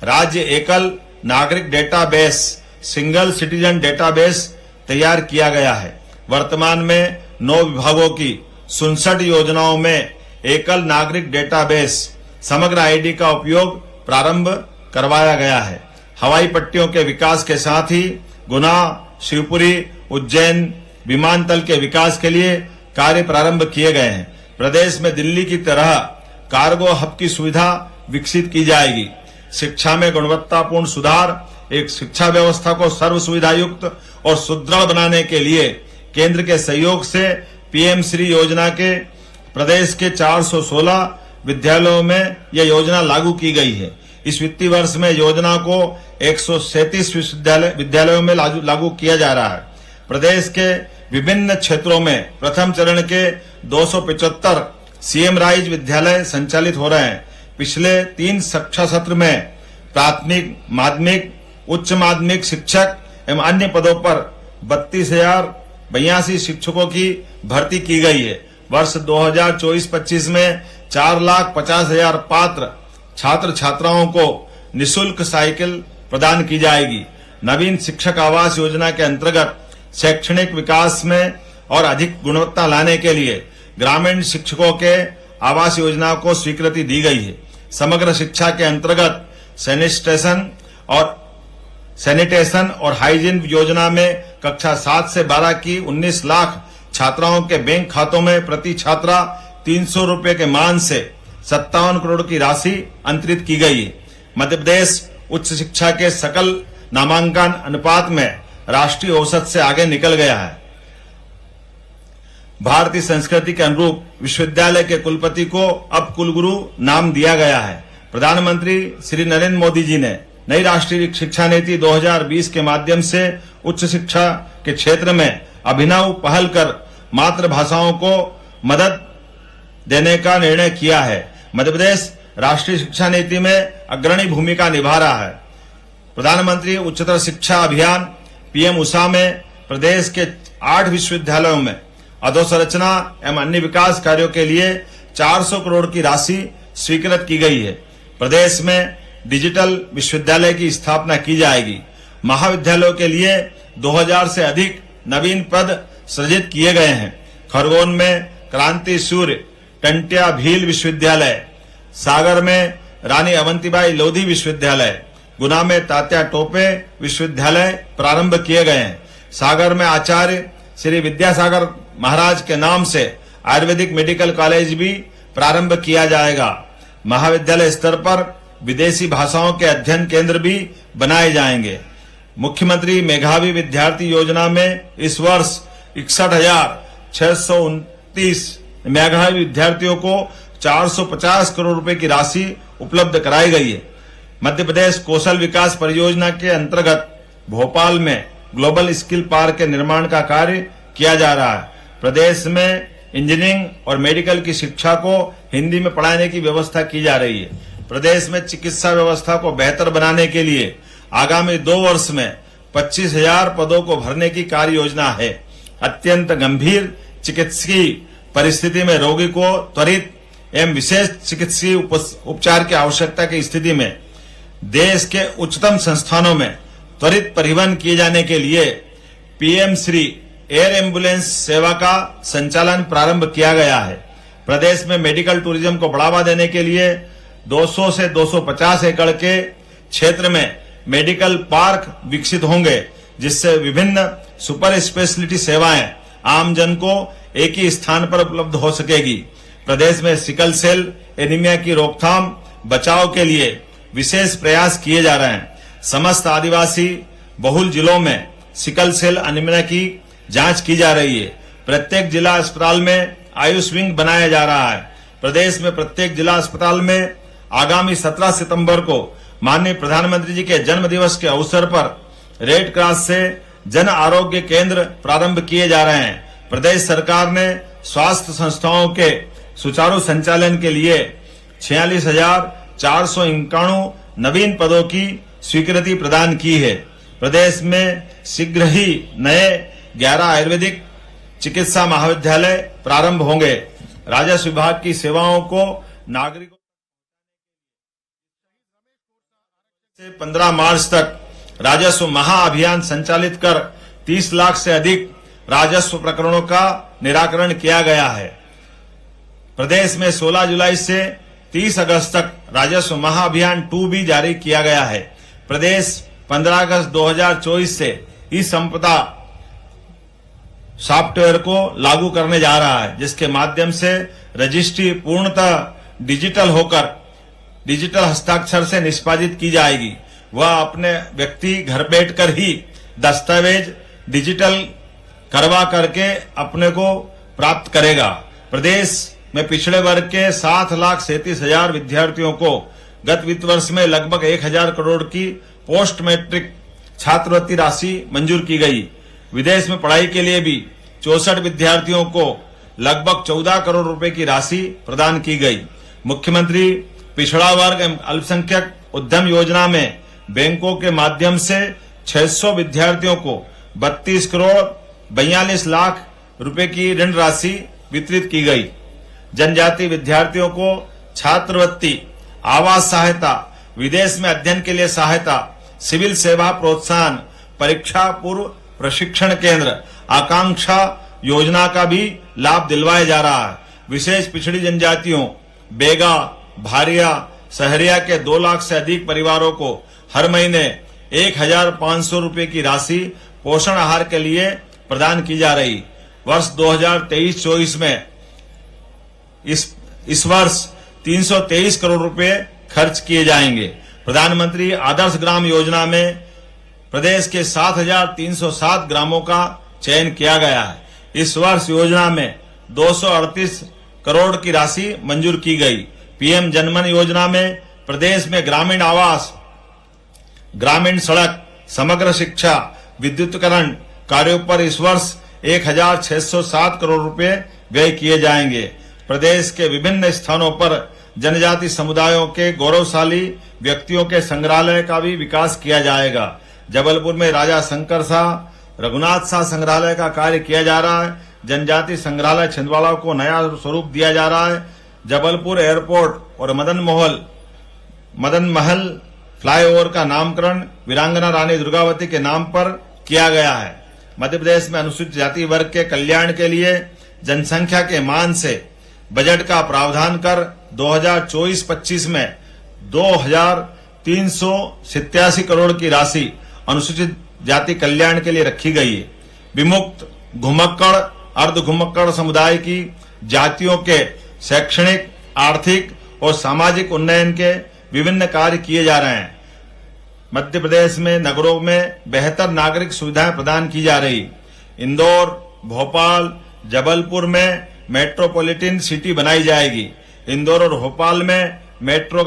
[SPEAKER 8] राज्य एकल नागरिक डेटाबेस, सिंगल सिटीजन डेटाबेस तैयार किया गया है। वर्तमान में 9 विभागों की 67 योजनाओं में एकल नागरिक डेटाबेस समग्र आईडी का उपयोग प्रारंभ करवाया गया है। हवाई पट्टियों के विकास के साथ ही गुना, शिवपुरी, उज्जैन विमानतल के विकास के लिए कार्य प्रारंभ किए गए हैं। प्रदेश में दिल्ली की तरह कार्गो हब की सुविधा विकसित की जाएगी। शिक्षा में गुणवत्तापूर्ण सुधार, एक शिक्षा व्यवस्था को सर्व सुविधा युक्त और सुदृढ़ बनाने के लिए केंद्र के सहयोग से पीएम श्री योजना के प्रदेश के 416 विद्यालयों में यह योजना लागू की गई है। इस वित्तीय वर्ष में योजना को 137 विद्यालयों में लागू किया जा रहा है। प्रदेश के विभिन्न क्षेत्रों में प्रथम चरण के 275 सीएम राइज विद्यालय संचालित हो रहे हैं। पिछले 3 शिक्षा सत्र में प्राथमिक, माध्यमिक, उच्च माध्यमिक शिक्षक एवं अन्य पदों पर 32,082 शिक्षकों की भर्ती की गई है। वर्ष 2024-25 में 4,50,000 पात्र छात्र छात्राओं को निःशुल्क साइकिल प्रदान की जाएगी। नवीन शिक्षक आवास योजना के अंतर्गत शैक्षणिक विकास में और अधिक गुणवत्ता लाने के लिए ग्रामीण शिक्षकों के आवास योजना को स्वीकृति दी गई है। समग्र शिक्षा के अंतर्गत सैनिटेशन और हाइजीन योजना में कक्षा 7 से 12 की 19 लाख छात्राओं के बैंक खातों में प्रति छात्रा 300 रुपए के मान से 57 करोड़ की राशि अंतरित की गई है। मध्य प्रदेश उच्च शिक्षा के सकल नामांकन अनुपात में राष्ट्रीय औसत से आगे निकल गया है। भारतीय संस्कृति के अनुरूप विश्वविद्यालय के कुलपति को अब कुलगुरु नाम दिया गया है। प्रधानमंत्री श्री नरेंद्र मोदी जी ने नई राष्ट्रीय शिक्षा नीति 2020 के माध्यम से उच्च शिक्षा के क्षेत्र में अभिनव पहल कर मातृभाषाओं को मदद देने का निर्णय किया है। मध्य प्रदेश राष्ट्रीय शिक्षा नीति में अग्रणी भूमिका निभा रहा है। प्रधानमंत्री उच्चतर शिक्षा अभियान पीएम उषा में प्रदेश के 8 विश्वविद्यालयों में अधोसंरचना एवं अन्य विकास कार्यों के लिए 400 करोड़ की राशि स्वीकृत की गई है। प्रदेश में डिजिटल विश्वविद्यालय की स्थापना की जाएगी। महाविद्यालयों के लिए 2000 से अधिक नवीन पद सृजित किए गए हैं। खरगोन में क्रांति सूर्य टंट्या भील विश्वविद्यालय, सागर में रानी अवंतीबाई लोधी विश्वविद्यालय, गुना में तात्या टोपे विश्वविद्यालय प्रारंभ किए गए हैं। सागर में आचार्य श्री विद्यासागर महाराज के नाम से आयुर्वेदिक मेडिकल कॉलेज भी प्रारंभ किया जाएगा। महाविद्यालय स्तर पर विदेशी भाषाओं के अध्ययन केंद्र भी बनाए जाएंगे। मुख्यमंत्री मेधावी विद्यार्थी योजना में इस वर्ष 61,629 मेधावी विद्यार्थियों को 450 करोड़ रुपए की राशि उपलब्ध कराई गई है। मध्य प्रदेश कौशल विकास परियोजना के अंतर्गत भोपाल में ग्लोबल स्किल पार्क के निर्माण का कार्य किया जा रहा है। प्रदेश में इंजीनियरिंग और मेडिकल की शिक्षा को हिंदी में पढ़ाने की व्यवस्था की जा रही है। प्रदेश में चिकित्सा व्यवस्था को बेहतर बनाने के लिए आगामी 2 वर्ष में 25,000 पदों को भरने की कार्य योजना है। अत्यंत गंभीर चिकित्सकीय परिस्थिति में रोगी को त्वरित एवं विशेष चिकित्सीय उपचार की आवश्यकता की स्थिति में देश के उच्चतम संस्थानों में त्वरित परिवहन किए जाने के लिए पीएम श्री एयर एम्बुलेंस सेवा का संचालन प्रारंभ किया गया है। प्रदेश में मेडिकल टूरिज्म को बढ़ावा देने के लिए 200 से 250 एकड़ के क्षेत्र में मेडिकल पार्क विकसित होंगे, जिससे विभिन्न सुपर स्पेशलिटी सेवाएं आमजन को एक ही स्थान पर उपलब्ध हो सकेगी। प्रदेश में सिकल सेल एनीमिया की रोकथाम बचाव के लिए विशेष प्रयास किए जा रहे हैं। समस्त आदिवासी बहुल जिलों में सिकल सेल एनीमिया की जांच की जा रही है। प्रत्येक जिला अस्पताल में आयुष विंग बनाया जा रहा है। प्रदेश में प्रत्येक जिला अस्पताल में आगामी 17 सितंबर को माननीय प्रधानमंत्री जी के जन्म दिवस के अवसर पर रेड क्रॉस से जन आरोग्य केंद्र प्रारंभ किए जा रहे हैं। प्रदेश सरकार ने स्वास्थ्य संस्थाओं के सुचारू संचालन के लिए 46,491 नवीन पदों की स्वीकृति प्रदान की है। प्रदेश में शीघ्र ही नए 11 आयुर्वेदिक चिकित्सा महाविद्यालय प्रारंभ होंगे। राजस्व विभाग की सेवाओं को नागरिकों से 15 मार्च तक राजस्व महाअभियान संचालित कर 30 लाख से अधिक राजस्व प्रकरणों का निराकरण किया गया है। प्रदेश में 16 जुलाई से 30 अगस्त तक राजस्व महाअभियान 2 भी जारी किया गया है। प्रदेश 15 अगस्त 2024 से ई संपदा सॉफ्टवेयर को लागू करने जा रहा है, जिसके माध्यम से रजिस्ट्री पूर्णतः डिजिटल होकर डिजिटल हस्ताक्षर से निष्पादित की जाएगी। वह अपने व्यक्ति घर बैठकर ही दस्तावेज डिजिटल करवा करके अपने को प्राप्त करेगा। प्रदेश में पिछड़े वर्ग के 7,37,000 विद्यार्थियों को गत वित्त वर्ष में लगभग 1,000 करोड़ की पोस्ट मैट्रिक छात्रवृत्ति राशि मंजूर की गई। विदेश में पढ़ाई के लिए भी 64 विद्यार्थियों को लगभग 14 करोड़ रुपए की राशि प्रदान की गई। मुख्यमंत्री पिछड़ा वर्ग एवं अल्पसंख्यक उद्यम योजना में बैंकों के माध्यम से 600 विद्यार्थियों को 32 करोड़ 42 लाख रुपए की ऋण राशि वितरित की गई। जनजाति विद्यार्थियों को छात्रवृत्ति, आवास सहायता, विदेश में अध्ययन के लिए सहायता, सिविल सेवा प्रोत्साहन परीक्षा पूर्व प्रशिक्षण केंद्र आकांक्षा योजना का भी लाभ दिलवाया जा रहा है। विशेष पिछड़ी जनजातियों बेगा, भारिया, सहरिया के 2 लाख से अधिक परिवारों को हर महीने 1,500 रुपए की राशि पोषण आहार के लिए प्रदान की जा रही। वर्ष 2023-24 में इस वर्ष 323 करोड़ रुपए खर्च किए जाएंगे। प्रधानमंत्री आदर्श ग्राम योजना में प्रदेश के 7,307 ग्रामों का चयन किया गया है। इस वर्ष योजना में 238 करोड़ की राशि मंजूर की गई। पीएम जनमन योजना में प्रदेश में ग्रामीण आवास, ग्रामीण सड़क, समग्र शिक्षा, विद्युतीकरण कार्यों पर इस वर्ष 1,607 करोड़ रुपए व्यय किए जाएंगे। प्रदेश के विभिन्न स्थानों पर जनजाति समुदायों के गौरवशाली व्यक्तियों के संग्रहालय का भी विकास किया जाएगा। जबलपुर में राजा शंकर शाह, रघुनाथ शाह संग्रहालय का कार्य किया जा रहा है। जनजाति संग्रहालय छिंदवाड़ा को नया स्वरूप दिया जा रहा है। जबलपुर एयरपोर्ट और मदन महल फ्लाईओवर का नामकरण वीरांगना रानी दुर्गावती के नाम पर किया गया है। मध्य प्रदेश में अनुसूचित जाति वर्ग के कल्याण के लिए जनसंख्या के मान से बजट का प्रावधान कर 2024-25 में 2,387 करोड़ की राशि अनुसूचित जाति कल्याण के लिए रखी गई है। विमुक्त, घुमक्कड़, अर्ध घुमक्कड़ समुदाय की जातियों के शैक्षणिक, आर्थिक और सामाजिक उन्नयन के विभिन्न कार्य किए जा रहे हैं। मध्य प्रदेश में नगरों में बेहतर नागरिक सुविधाएं प्रदान की जा रही। इंदौर, भोपाल, जबलपुर में मेट्रोपॉलिटन सिटी बनाई जाएगी। इंदौर और भोपाल में मेट्रो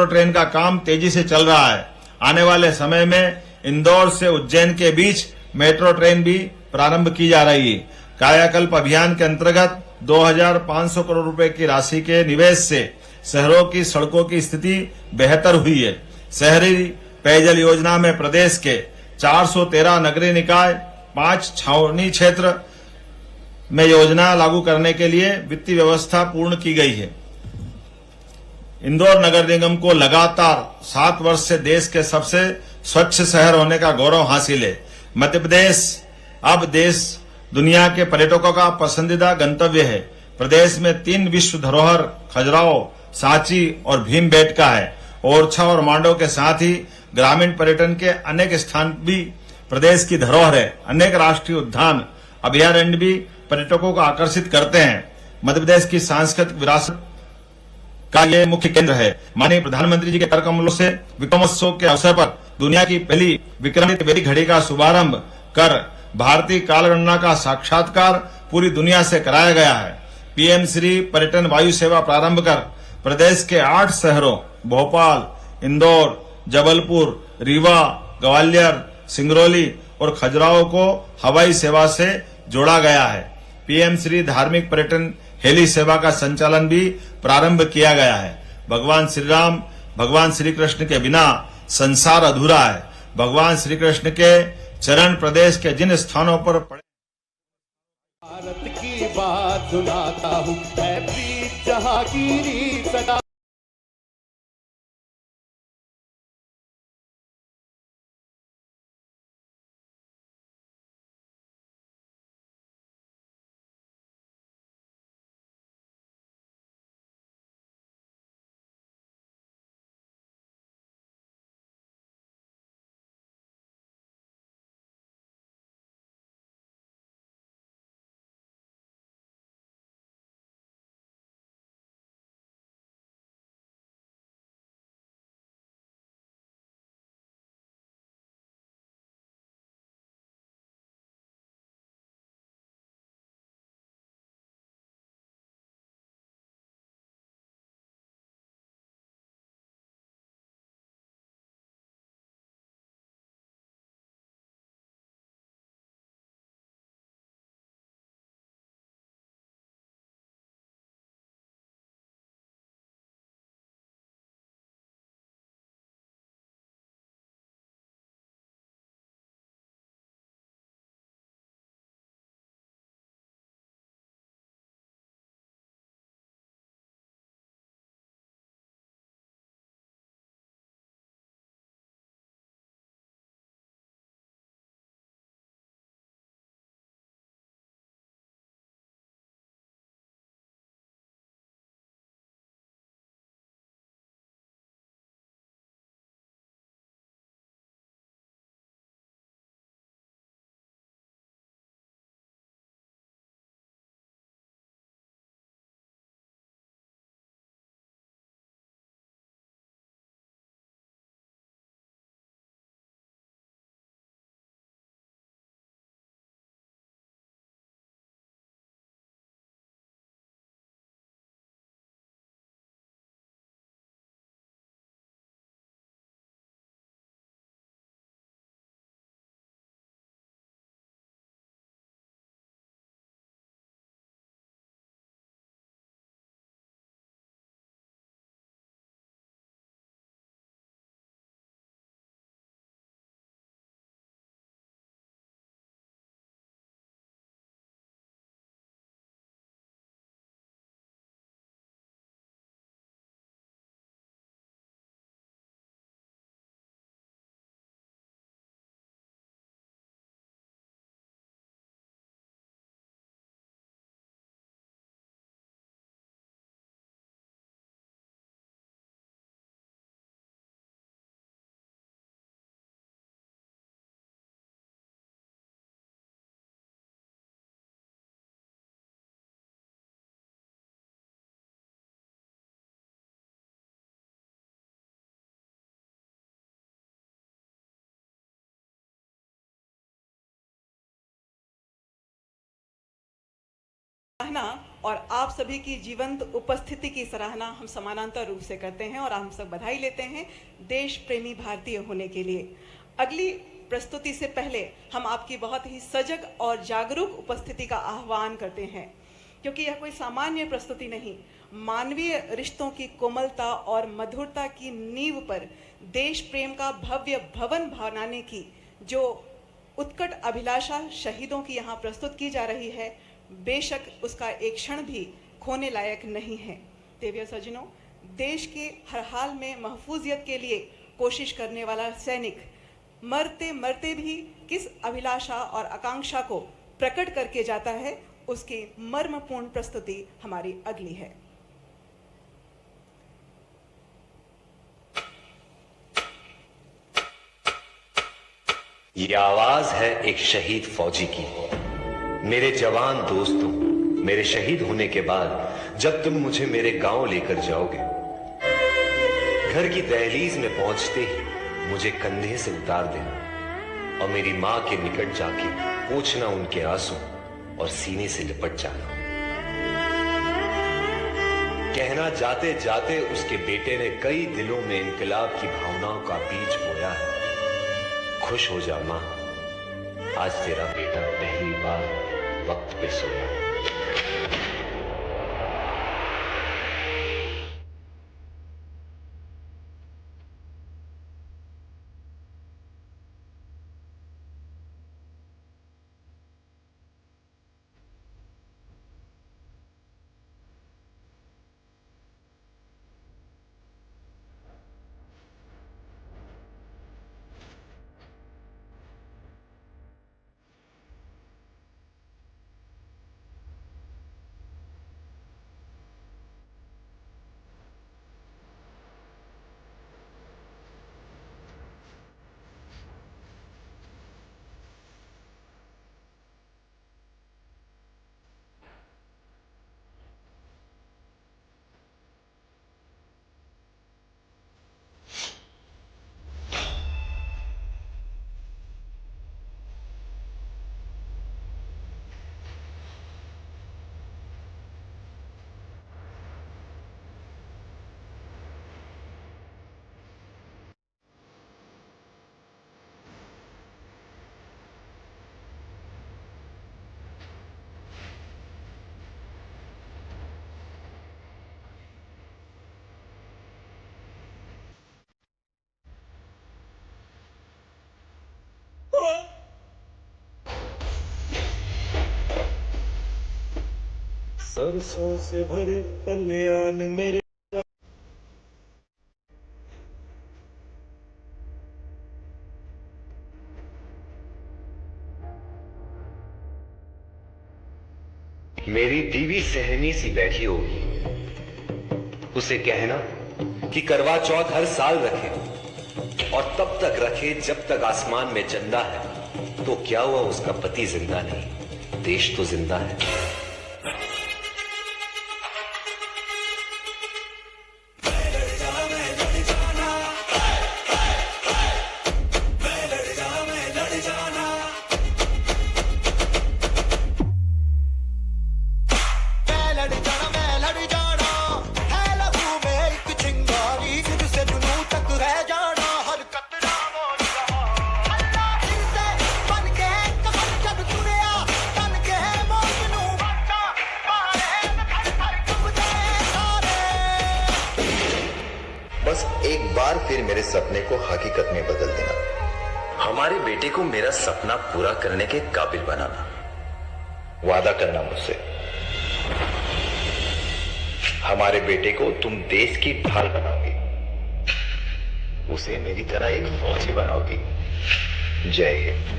[SPEAKER 8] ट्रेन का काम तेजी से चल रहा है। आने वाले समय में इंदौर से उज्जैन के बीच मेट्रो ट्रेन भी प्रारंभ की जा रही है। कायाकल्प अभियान के अंतर्गत 2,500 करोड़ रुपए की राशि के निवेश से शहरों की सड़कों की स्थिति बेहतर हुई है। शहरी पेयजल योजना में प्रदेश के 413 नगरीय निकाय, 5 छावनी क्षेत्र में योजना लागू करने के लिए वित्तीय व्यवस्था पूर्ण की गई है। इंदौर नगर निगम को लगातार 7 वर्ष से देश के सबसे स्वच्छ शहर होने का गौरव हासिल है। मध्य प्रदेश अब देश दुनिया के पर्यटकों का पसंदीदा गंतव्य है। प्रदेश में 3 विश्व धरोहर खजुराहो, सांची और भीमबेटका है। ओरछा और मांडव के साथ ही ग्रामीण पर्यटन के अनेक स्थान भी प्रदेश की धरोहर है। अनेक राष्ट्रीय उद्यान, अभयारण्य भी पर्यटकों को आकर्षित करते हैं। मध्य प्रदेश की सांस्कृतिक विरासत का ये मुख्य केंद्र है। माननीय प्रधानमंत्री जी के कर कमलों से विक्रमोत्सव के अवसर पर दुनिया की पहली विक्रमित बेदी घड़ी का शुभारंभ कर भारतीय कालगणना का साक्षात्कार पूरी दुनिया से कराया गया है। पीएम श्री पर्यटन वायु सेवा प्रारंभ कर प्रदेश के 8 शहरों भोपाल, इंदौर, जबलपुर, रीवा, ग्वालियर, सिंगरौली और खजुराहो को हवाई सेवा से जोड़ा गया है। पीएम श्री धार्मिक पर्यटन हेली सेवा का संचालन भी प्रारंभ किया गया है। भगवान श्री राम, भगवान श्री कृष्ण के बिना संसार अधूरा है। भगवान श्री कृष्ण के चरण प्रदेश के जिन स्थानों पर पड़े,
[SPEAKER 9] भारत की बात सुनाता हूँ, है प्रीत जहाँ की रीत सदा।
[SPEAKER 3] सराहना और आप सभी की जीवंत उपस्थिति की सराहना हम समानांतर रूप से करते हैं और हम सब बधाई लेते हैं देश प्रेमी भारतीय होने के लिए। अगली प्रस्तुति से पहले हम आपकी बहुत ही सजग और जागरूक उपस्थिति का आह्वान करते हैं, क्योंकि यह कोई सामान्य प्रस्तुति नहीं, मानवीय रिश्तों की कोमलता और मधुरता की नींव पर देश प्रेम का भव्य भवन बनाने की जो उत्कट अभिलाषा शहीदों की यहाँ प्रस्तुत की जा रही है, बेशक उसका एक क्षण भी खोने लायक नहीं है। देवियों सज्जनों, देश के हर हाल में महफूजियत के लिए कोशिश करने वाला सैनिक मरते मरते भी किस अभिलाषा और आकांक्षा को प्रकट करके जाता है, उसकी मर्मपूर्ण प्रस्तुति हमारी अगली है।
[SPEAKER 10] ये आवाज है एक शहीद फौजी की। मेरे जवान दोस्तों, मेरे शहीद होने के बाद जब तुम मुझे मेरे गांव लेकर जाओगे, घर की दहलीज में पहुंचते ही मुझे कंधे से उतार देना और मेरी मां के निकट जाके पोंछना उनके आंसू और सीने से लिपट जाना। कहना जाते जाते उसके बेटे ने कई दिलों में इनकलाब की भावनाओं का बीज बोया है। खुश हो जा मां, आज तेरा बेटा पहली बार वक्त पे सोया।
[SPEAKER 11] सरसों से भरे कल्याण मेरे
[SPEAKER 10] मेरी बीवी सहनी सी बैठी होगी, उसे कहना कि करवा चौथ हर साल रखे और तब तक रखे जब तक आसमान में चंदा है। तो क्या हुआ, उसका पति जिंदा नहीं, देश तो जिंदा है।
[SPEAKER 12] बस एक बार फिर मेरे सपने को हकीकत में बदल देना।
[SPEAKER 10] हमारे बेटे को मेरा सपना पूरा करने के काबिल बनाना।
[SPEAKER 12] वादा करना मुझसे, हमारे बेटे को तुम देश की ढाल बनाओगी, उसे मेरी तरह एक फौजी बनाओगी। जय हिंद।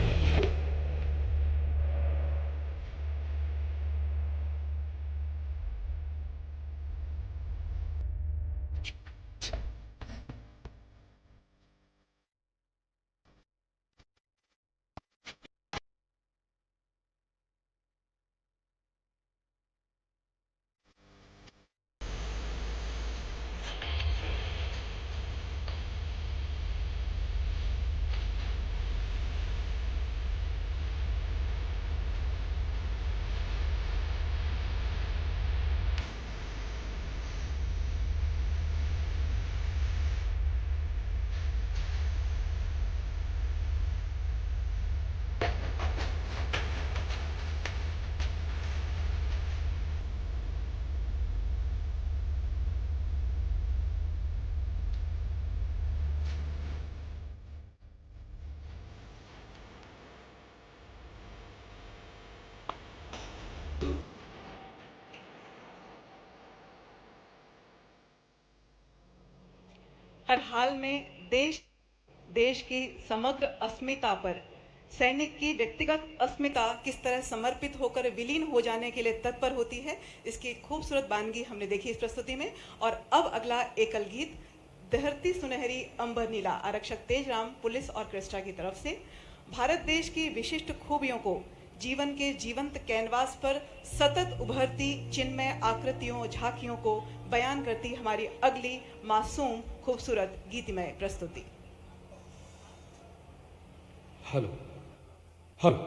[SPEAKER 3] हर हाल में देश की समग्र अस्मिता पर सैनिक की व्यक्तिगत अस्मिता किस तरह समर्पित होकर विलीन हो जाने के लिए तत्पर होती है, इसकी खूबसूरत वानगी हमने देखी इस प्रस्तुति में। और अब अगला एकल गीत धरती सुनहरी अंबर नीला, आरक्षक तेजराम पुलिस ऑर्केस्ट्रा की तरफ से। भारत देश की विशिष्ट खूबियों को जीवन के जीवंत कैनवास पर सतत उभरती चिन्मय आकृतियों झांकियों को बयान करती हमारी अगली मासूम खूबसूरत गीतमय प्रस्तुति।
[SPEAKER 13] हेलो हेलो,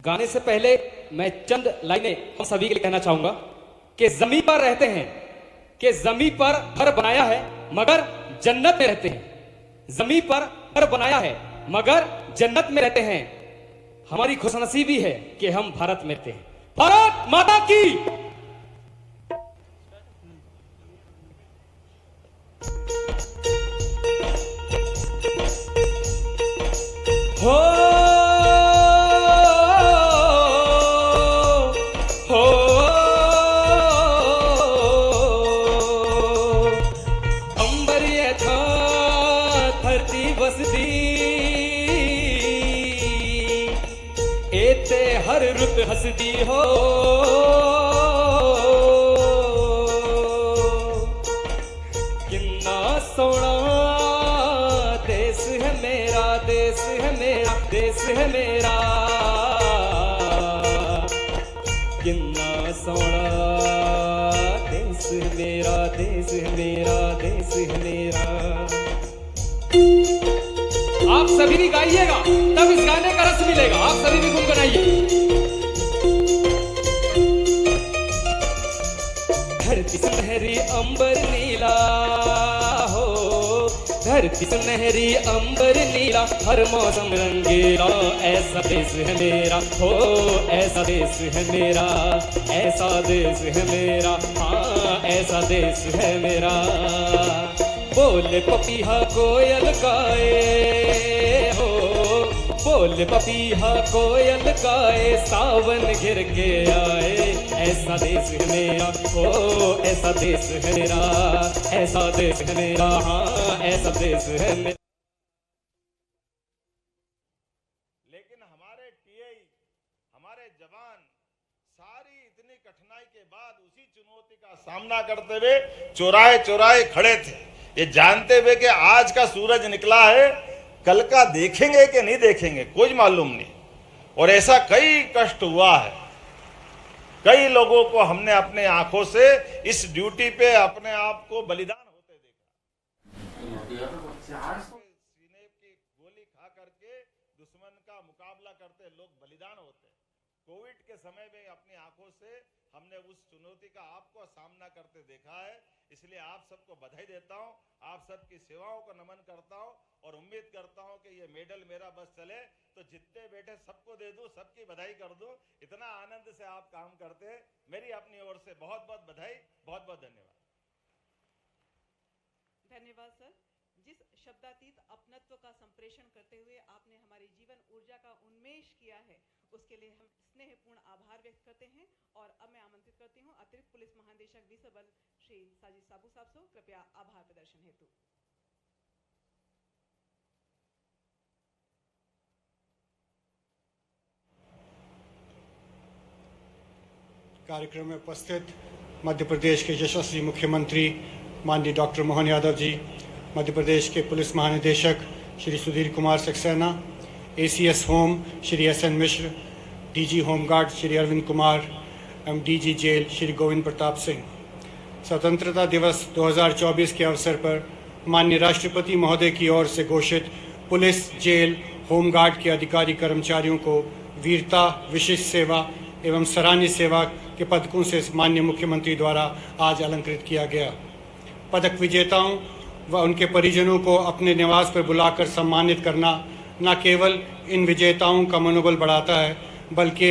[SPEAKER 13] गाने से पहले मैं चंद लाइनें हम सभी के लिए कहना चाहूंगा कि जमीन पर रहते हैं, कि जमीन पर घर बनाया है मगर जन्नत में रहते हैं। जमीन पर घर बनाया है मगर जन्नत में रहते हैं। हमारी खुशनसीबी है कि हम भारत में रहते हैं। भारत माता की। हो अंबरिया था धरती बसदी, एते हर रुत हसदी हो। किन्ना सोना देश है मेरा, देश है मेरा, देश है मेरा। किन्ना सोना देश है मेरा, देश है मेरा, देश है मेरा। आप सभी भी गाइएगा तब इस गाने का रस मिलेगा। आप सभी भी गुनगुनाइए। धरती सुनहरी अंबर नीला हो, धरती सुनहरी अंबर नीला, हर मौसम रंगीला, ऐसा देश है मेरा हो, ऐसा देश है मेरा, ऐसा देश है मेरा, हाँ ऐसा देश है मेरा। बोले पपीहा कोयल गाए हो, बोले पपीहा कोयल गाए, सावन घिर के आए, ऐसा देश है मेरा ओ, ऐसा देश है मेरा, ऐसा देश है मेरा, हाँ ऐसा देश है मेरा।
[SPEAKER 8] लेकिन हमारे टीआई, हमारे जवान सारी इतनी कठिनाई के बाद उसी चुनौती का सामना करते हुए चौराहे चौराहे खड़े थे, ये जानते हुए कि आज का सूरज निकला है, कल का देखेंगे कि नहीं देखेंगे कोई मालूम नहीं। और ऐसा कई कष्ट हुआ है, कई लोगों को हमने अपने आंखों से इस ड्यूटी पे अपने आप को बलिदान होते देखा। सीने की गोली खा करके दुश्मन का मुकाबला करते लोग बलिदान होते। कोविड के समय में अपनी आंखों से हमने उस चुनौती का आपको सामना करते देखा है। इसलिए आप सबको बधाई देता हूं, आप सबकी सेवाओं को नमन करता हूं और उम्मीद करता हूं कि ये मेडल मेरा बस चले तो जितने बैठे सबको दे दूं, सबकी बधाई कर दूं। इतना आनंद से आप काम करते हैं, मेरी अपनी ओर से बहुत बहुत बधाई, बहुत बहुत धन्यवाद।
[SPEAKER 3] धन्यवाद सर। जिस शब्दातीत अपनत्व का संप्रेषण करते हुए आपने हमारी जीवन ऊर्जा का उन्मेष किया है, उसके लिए हम स्नेहपूर्ण आभार व्यक्त करते हैं। और अब मैं आमंत्रित करती हूं अतिरिक्त पुलिस महानिदेशक विस बल श्री साजिद साबू साहब को, कृपया आभार प्रदर्शन हेतु।
[SPEAKER 14] कार्यक्रम में उपस्थित मध्य प्रदेश के यशस्वी मुख्यमंत्री माननीय डॉक्टर मोहन यादव जी, मध्य प्रदेश के पुलिस महानिदेशक Shri Sudhir Kumar Saxena, ACS home Shri SN मिश्र, DG होमगार्ड श्री अरविंद कुमार एवं DG जेल श्री गोविंद प्रताप सिंह। स्वतंत्रता दिवस 2024 के अवसर पर माननीय राष्ट्रपति महोदय की ओर से घोषित पुलिस, जेल, होमगार्ड के अधिकारी कर्मचारियों को वीरता, विशिष्ट सेवा एवं सराहनीय सेवा के पदकों से माननीय मुख्यमंत्री द्वारा आज अलंकृत किया गया। पदक विजेताओं व उनके परिजनों को अपने निवास पर बुलाकर सम्मानित करना न केवल इन विजेताओं का मनोबल बढ़ाता है, बल्कि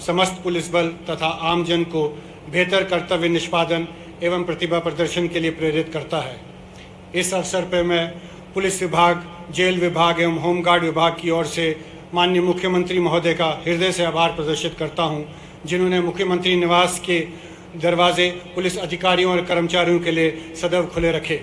[SPEAKER 14] समस्त पुलिस बल तथा आमजन को बेहतर कर्तव्य निष्पादन एवं प्रतिभा प्रदर्शन के लिए प्रेरित करता है। इस अवसर पर मैं पुलिस विभाग, जेल विभाग एवं होमगार्ड विभाग की ओर से माननीय मुख्यमंत्री महोदय का हृदय से आभार प्रदर्शित करता हूं, जिन्होंने मुख्यमंत्री निवास के दरवाजे पुलिस अधिकारियों और कर्मचारियों के लिए सदैव खुले रखे।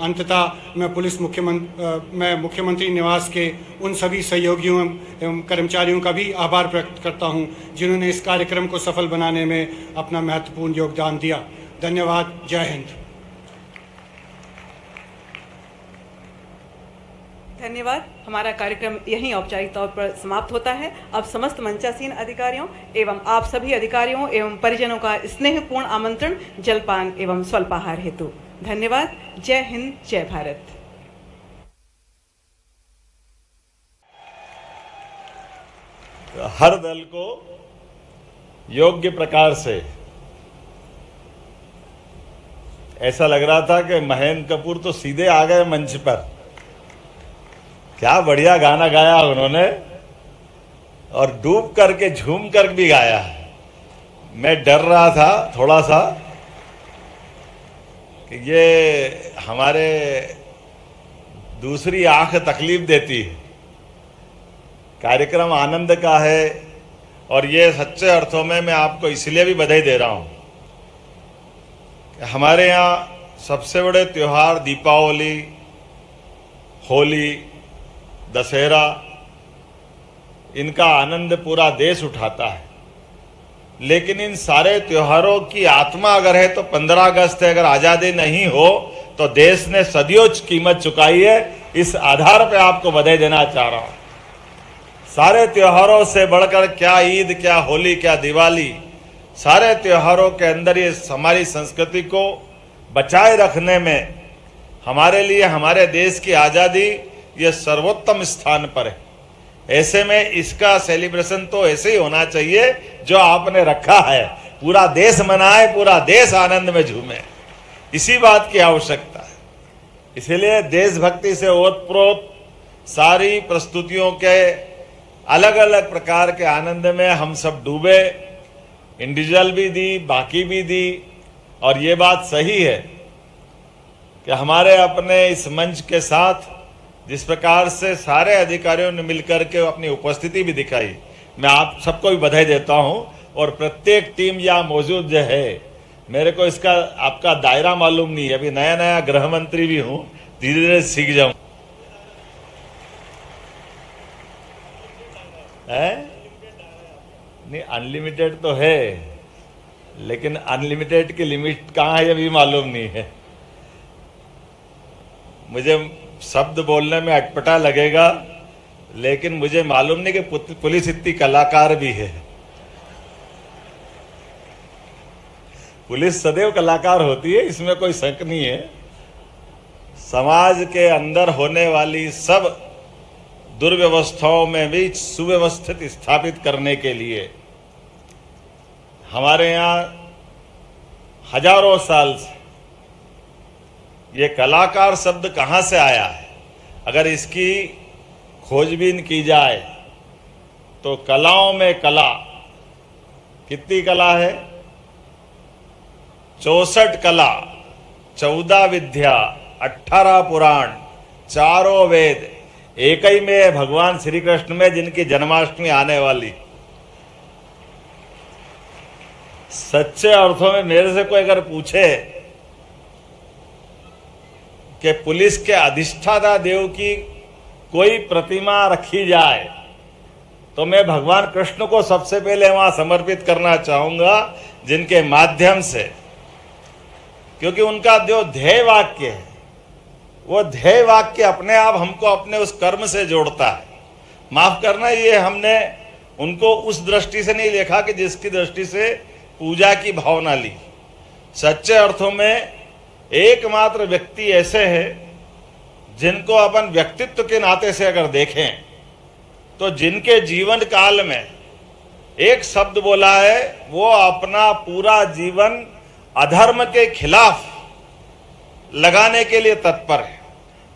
[SPEAKER 14] अंततः मैं मुख्यमंत्री निवास के उन सभी सहयोगियों एवं कर्मचारियों का भी आभार व्यक्त करता हूं जिन्होंने इस कार्यक्रम को सफल बनाने में अपना महत्वपूर्ण योगदान दिया। धन्यवाद। जय हिंद।
[SPEAKER 3] धन्यवाद। हमारा कार्यक्रम यहीं औपचारिक तौर पर समाप्त होता है। अब समस्त मंचासीन अधिकारियों एवं आप सभी अधिकारियों एवं परिजनों का स्नेहपूर्ण आमंत्रण जलपान एवं स्वल्पाहार हेतु। धन्यवाद। जय हिंद, जय भारत।
[SPEAKER 15] हर दल को योग्य प्रकार से ऐसा लग रहा था कि महेंद्र कपूर तो सीधे आ गए मंच पर। क्या बढ़िया गाना गाया उन्होंने और डूब करके झूम कर भी गाया। मैं डर रहा था थोड़ा सा कि ये हमारे दूसरी आंख तकलीफ देती है। कार्यक्रम आनंद का है और ये सच्चे अर्थों में मैं आपको इसलिए भी बधाई दे रहा हूं कि हमारे यहाँ सबसे बड़े त्योहार दीपावली, होली, दशहरा, इनका आनंद पूरा देश उठाता है। लेकिन इन सारे त्योहारों की आत्मा अगर है तो 15 अगस्त है। अगर आजादी नहीं हो तो देश ने सदियों कीमत चुकाई है। इस आधार पे आपको बधाई देना चाह रहा हूं। सारे त्योहारों से बढ़कर क्या ईद, क्या होली, क्या दिवाली, सारे त्योहारों के अंदर ये हमारी संस्कृति को बचाए रखने में हमारे लिए हमारे देश की आजादी ये सर्वोत्तम स्थान पर है। ऐसे में इसका सेलिब्रेशन तो ऐसे ही होना चाहिए जो आपने रखा है। पूरा देश मनाए, पूरा देश आनंद में झूमे, इसी बात की आवश्यकता है। इसलिए देशभक्ति से ओतप्रोत सारी प्रस्तुतियों के अलग अलग प्रकार के आनंद में हम सब डूबे। इंडिविजुअल भी दी, बाकी भी दी। और ये बात सही है कि हमारे अपने इस मंच के साथ जिस प्रकार से सारे अधिकारियों ने मिलकर के अपनी उपस्थिति भी दिखाई, मैं आप सबको भी बधाई देता हूं। और प्रत्येक टीम यहाँ मौजूद जो है, मेरे को इसका आपका दायरा मालूम नहीं है। अभी नया नया गृह मंत्री भी हूं, धीरे धीरे सीख जाऊं। नहीं, अनलिमिटेड तो है, लेकिन अनलिमिटेड की लिमिट कहाँ है ये भी मालूम नहीं है। मुझे शब्द बोलने में अटपटा लगेगा, लेकिन मुझे मालूम नहीं कि पुलिस इतनी कलाकार भी है। पुलिस सदैव कलाकार होती है, इसमें कोई शक नहीं है। समाज के अंदर होने वाली सब दुर्व्यवस्थाओं में भी सुव्यवस्थित स्थापित करने के लिए हमारे यहाँ हजारों साल से ये कलाकार शब्द कहाँ से आया है, अगर इसकी खोजबीन की जाए तो कलाओं में कला, कितनी कला है? 64 कला, 14 विद्या, 18 पुराण, 4 वेद, एक ही में है भगवान श्री कृष्ण में, जिनकी जन्माष्टमी आने वाली। सच्चे अर्थों में मेरे से कोई अगर पूछे कि पुलिस के अधिष्ठाता देव की कोई प्रतिमा रखी जाए तो मैं भगवान कृष्ण को सबसे पहले वहां समर्पित करना चाहूंगा, जिनके माध्यम से, क्योंकि उनका जो ध्येय वाक्य है, वो ध्येय वाक्य अपने आप हमको अपने उस कर्म से जोड़ता है। माफ करना, ये हमने उनको उस दृष्टि से नहीं देखा कि जिसकी दृष्टि से पूजा की भावना ली। सच्चे अर्थों में एकमात्र व्यक्ति ऐसे हैं जिनको अपन व्यक्तित्व के नाते से अगर देखें तो जिनके जीवन काल में एक शब्द बोला है, वो अपना पूरा जीवन अधर्म के खिलाफ लगाने के लिए तत्पर है,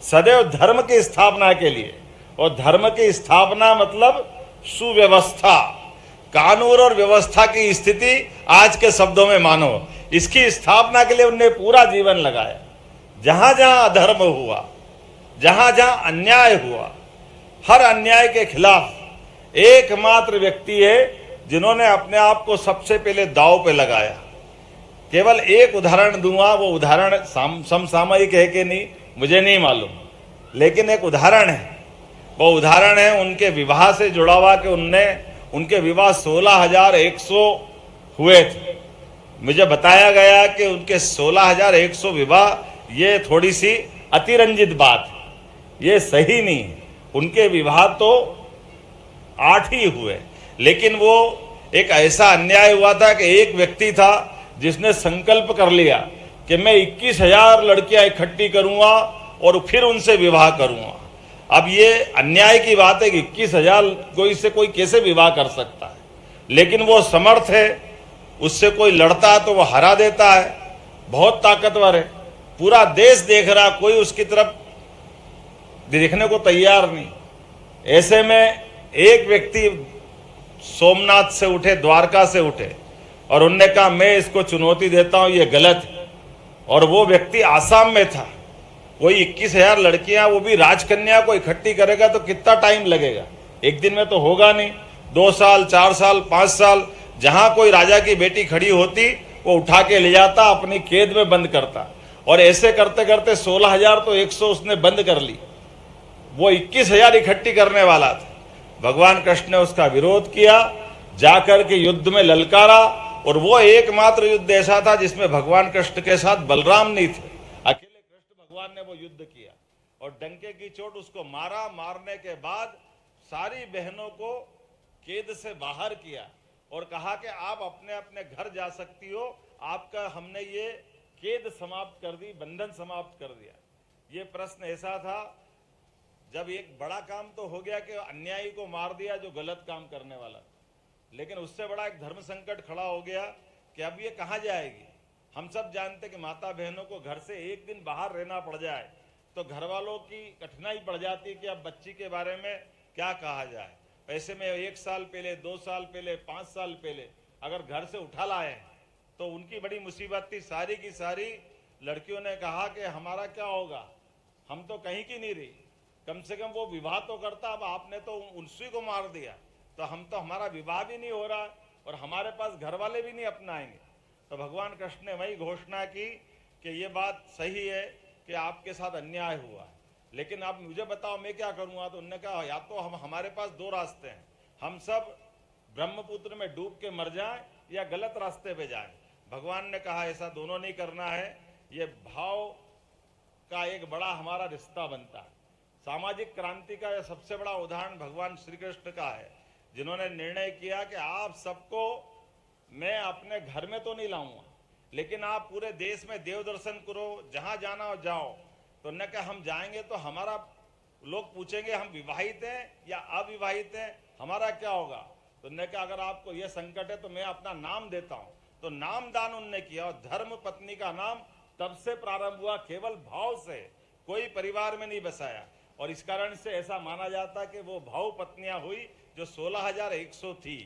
[SPEAKER 15] सदैव धर्म की स्थापना के लिए। और धर्म की स्थापना मतलब सुव्यवस्था, कानून और व्यवस्था की स्थिति आज के शब्दों में मानो, इसकी स्थापना के लिए उन्हें पूरा जीवन लगाया। जहां जहां अधर्म हुआ, जहां जहां अन्याय हुआ, हर अन्याय के खिलाफ एकमात्र व्यक्ति है जिन्होंने अपने आप को सबसे पहले दांव पे लगाया। केवल एक उदाहरण दूंगा, वो उदाहरण समसामयिक है कि नहीं मुझे नहीं मालूम, लेकिन एक उदाहरण है। वो उदाहरण है उनके विवाह से जुड़ा हुआ कि उनके विवाह 16,100 हुए थे। मुझे बताया गया कि उनके 16,100 विवाह ये थोड़ी सी अतिरंजित बात है, ये सही नहीं है। उनके विवाह तो 8 ही हुए, लेकिन वो एक ऐसा अन्याय हुआ था कि एक व्यक्ति था जिसने संकल्प कर लिया कि मैं 21,000 लड़कियां इकट्ठी करूंगा और फिर उनसे विवाह करूंगा। अब ये अन्याय की बात है कि 21,000 कोई से कोई कैसे विवाह कर सकता है, लेकिन वो समर्थ है, उससे कोई लड़ता है तो वो हरा देता है, बहुत ताकतवर है। पूरा देश देख रहा, कोई उसकी तरफ देखने को तैयार नहीं। ऐसे में एक व्यक्ति सोमनाथ से उठे, द्वारका से उठे और उनने कहा मैं इसको चुनौती देता हूं, ये गलत है। और वो व्यक्ति आसाम में था। कोई 21,000 लड़कियां, वो भी राजकन्या को इकट्ठी करेगा तो कितना टाइम लगेगा? एक दिन में तो होगा नहीं, 2 साल, 4 साल, 5 साल। जहां कोई राजा की बेटी खड़ी होती वो उठा के ले जाता, अपनी कैद में बंद करता, और ऐसे करते करते 16,000 तो 100 उसने बंद कर ली। वो 21,000 इकट्ठी करने वाला था। भगवान कृष्ण ने उसका विरोध किया, जाकर के युद्ध में ललकारा, और वो एकमात्र युद्ध ऐसा था जिसमें भगवान कृष्ण के साथ बलराम नहीं थे। अकेले कृष्ण भगवान ने वो युद्ध किया और डंके की चोट उसको मारा। मारने के बाद सारी बहनों को कैद से बाहर किया और कहा कि आप अपने अपने घर जा सकती हो, आपका हमने ये कैद समाप्त कर दी, बंधन समाप्त कर दिया। ये प्रश्न ऐसा था, जब एक बड़ा काम तो हो गया कि अन्यायी को मार दिया जो गलत काम करने वाला, लेकिन उससे बड़ा एक धर्म संकट खड़ा हो गया कि अब ये कहां जाएगी। हम सब जानते कि माता बहनों को घर से एक दिन बाहर रहना पड़ जाए तो घर वालों की कठिनाई पड़ जाती है कि अब बच्ची के बारे में क्या कहा जाए। ऐसे में 1 साल पहले, 2 साल पहले, 5 साल पहले अगर घर से उठा लाए तो उनकी बड़ी मुसीबत थी। सारी की सारी लड़कियों ने कहा कि हमारा क्या होगा, हम तो कहीं की नहीं रही, कम से कम वो विवाह तो करता, अब आपने तो उसी को मार दिया, तो हम तो, हमारा विवाह भी नहीं हो रहा और हमारे पास घर वाले भी नहीं अपनाएंगे। तो भगवान कृष्ण ने वही घोषणा की कि ये बात सही है कि आपके साथ अन्याय हुआ है, लेकिन आप मुझे बताओ मैं क्या करूंगा। तो उन्होंने कहा या तो हमारे पास 2 रास्ते हैं, हम सब ब्रह्मपुत्र में डूब के मर जाएं या गलत रास्ते पे जाएं। भगवान ने कहा ऐसा दोनों नहीं करना है, ये भाव का एक बड़ा हमारा रिश्ता बनता है। सामाजिक क्रांति का यह सबसे बड़ा उदाहरण भगवान श्री कृष्ण का है, जिन्होंने निर्णय किया कि आप सबको मैं अपने घर में तो नहीं लाऊंगा, लेकिन आप पूरे देश में देव दर्शन करो, जहां जाना हो जाओ। तो उन्होंने कहा हम जाएंगे तो हमारा लोग पूछेंगे हम विवाहित हैं या अविवाहित हैं, हमारा क्या होगा। तो उन्होंने कहा अगर आपको यह संकट है तो मैं अपना नाम देता हूं। तो नाम दान उन्होंने किया और धर्म पत्नी का नाम तब से प्रारंभ हुआ, केवल भाव से, कोई परिवार में नहीं बसाया। और इस कारण से ऐसा माना जाता कि वो भाव पत्नियां हुई जो 16,100 थी।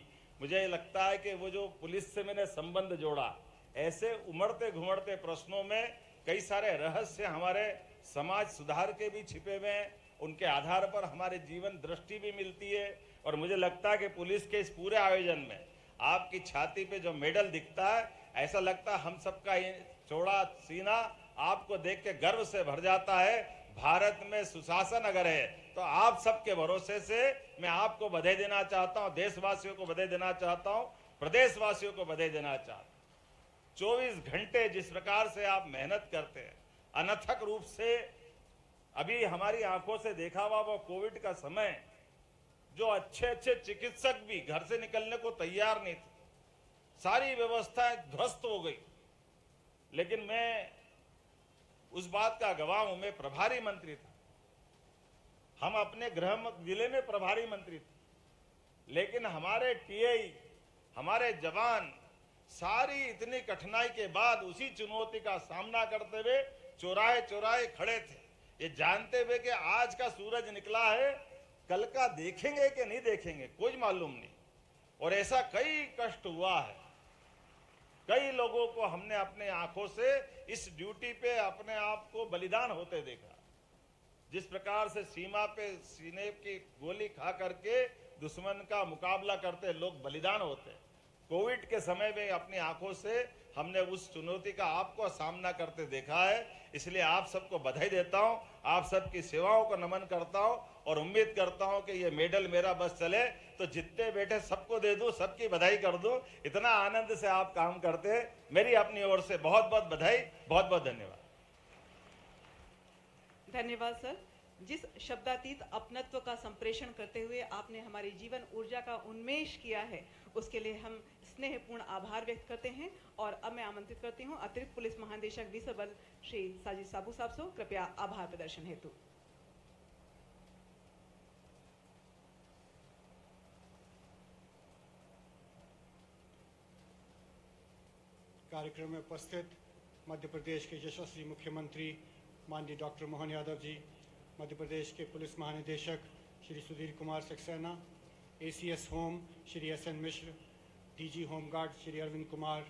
[SPEAKER 15] मुझे लगता है कि वो जो पुलिस से मैंने संबंध जोड़ा, ऐसे उमड़ते घुमड़ते प्रश्नों में कई सारे रहस्य हमारे समाज सुधार के भी छिपे हुए हैं, उनके आधार पर हमारे जीवन दृष्टि भी मिलती है। और मुझे लगता है कि पुलिस के इस पूरे आयोजन में आपकी छाती पे जो मेडल दिखता है, ऐसा लगता है हम सबका ये चौड़ा सीना आपको देख के गर्व से भर जाता है। भारत में सुशासन अगर है तो आप सबके भरोसे से मैं आपको बधाई देना चाहता हूं, देशवासियों को बधाई देना चाहता हूं, प्रदेशवासियों को बधाई देना चाहता हूं। 24 घंटे जिस प्रकार से आप मेहनत करते हैं, अनथक रूप से, अभी हमारी आंखों से देखा हुआ वो कोविड का समय, जो अच्छे अच्छे चिकित्सक भी घर से निकलने को तैयार नहीं थे, सारी व्यवस्थाएं ध्वस्त हो गई। लेकिन मैं उस बात का गवाह हूं, मैं प्रभारी मंत्री था, हम अपने गृह जिले में प्रभारी मंत्री थे, लेकिन हमारे टीआई, हमारे जवान सारी इतनी कठिनाई के बाद उसी चुनौती का सामना करते हुए चौराहे चौराहे खड़े थे, ये जानते हुए कि आज का सूरज निकला है, कल का देखेंगे कि नहीं देखेंगे कोई मालूम नहीं। और ऐसा कई कष्ट हुआ है, कई लोगों को हमने अपने आंखों से इस ड्यूटी पे अपने आप को बलिदान होते देखा। जिस प्रकार से सीमा पे सीने की गोली खा करके दुश्मन का मुकाबला करते लोग बलिदान होते, कोविड के समय में अपनी आंखों से हमने उस चुनौती का आपको सामना करते देखा है। इसलिए आप सबको बधाई देता हूं, आप सबकी सेवाओं को नमन करता हूं और उम्मीद करता हूं कि ये मेडल मेरा बस चले तो जितने बैठे सबको दे दूं, सबकी बधाई कर दूं। इतना आनंद से आप काम करते हैं, मेरी अपनी ओर से बहुत बहुत बधाई, बहुत बहुत धन्यवाद।
[SPEAKER 3] धन्यवाद सर। जिस शब्दातीत अपनत्व का संप्रेषण करते हुए आपने हमारी जीवन ऊर्जा का उन्मेष किया है, उसके लिए हम स्नेहपूर्ण आभार व्यक्त करते हैं। और अब मैं आमंत्रित करती हूं अतिरिक्त पुलिस महानिदेशक विसर बल श्री साजिद साबू साहब से, कृपया आभार प्रदर्शन हेतु।
[SPEAKER 14] कार्यक्रम में उपस्थित मध्य प्रदेश के यशस्वी मुख्यमंत्री माननीय डॉक्टर मोहन यादव जी, मध्य प्रदेश के पुलिस महानिदेशक Shri Sudhir Kumar Saxena, ACS home Shri SN मिश्र, DG होमगार्ड श्री अरविंद कुमार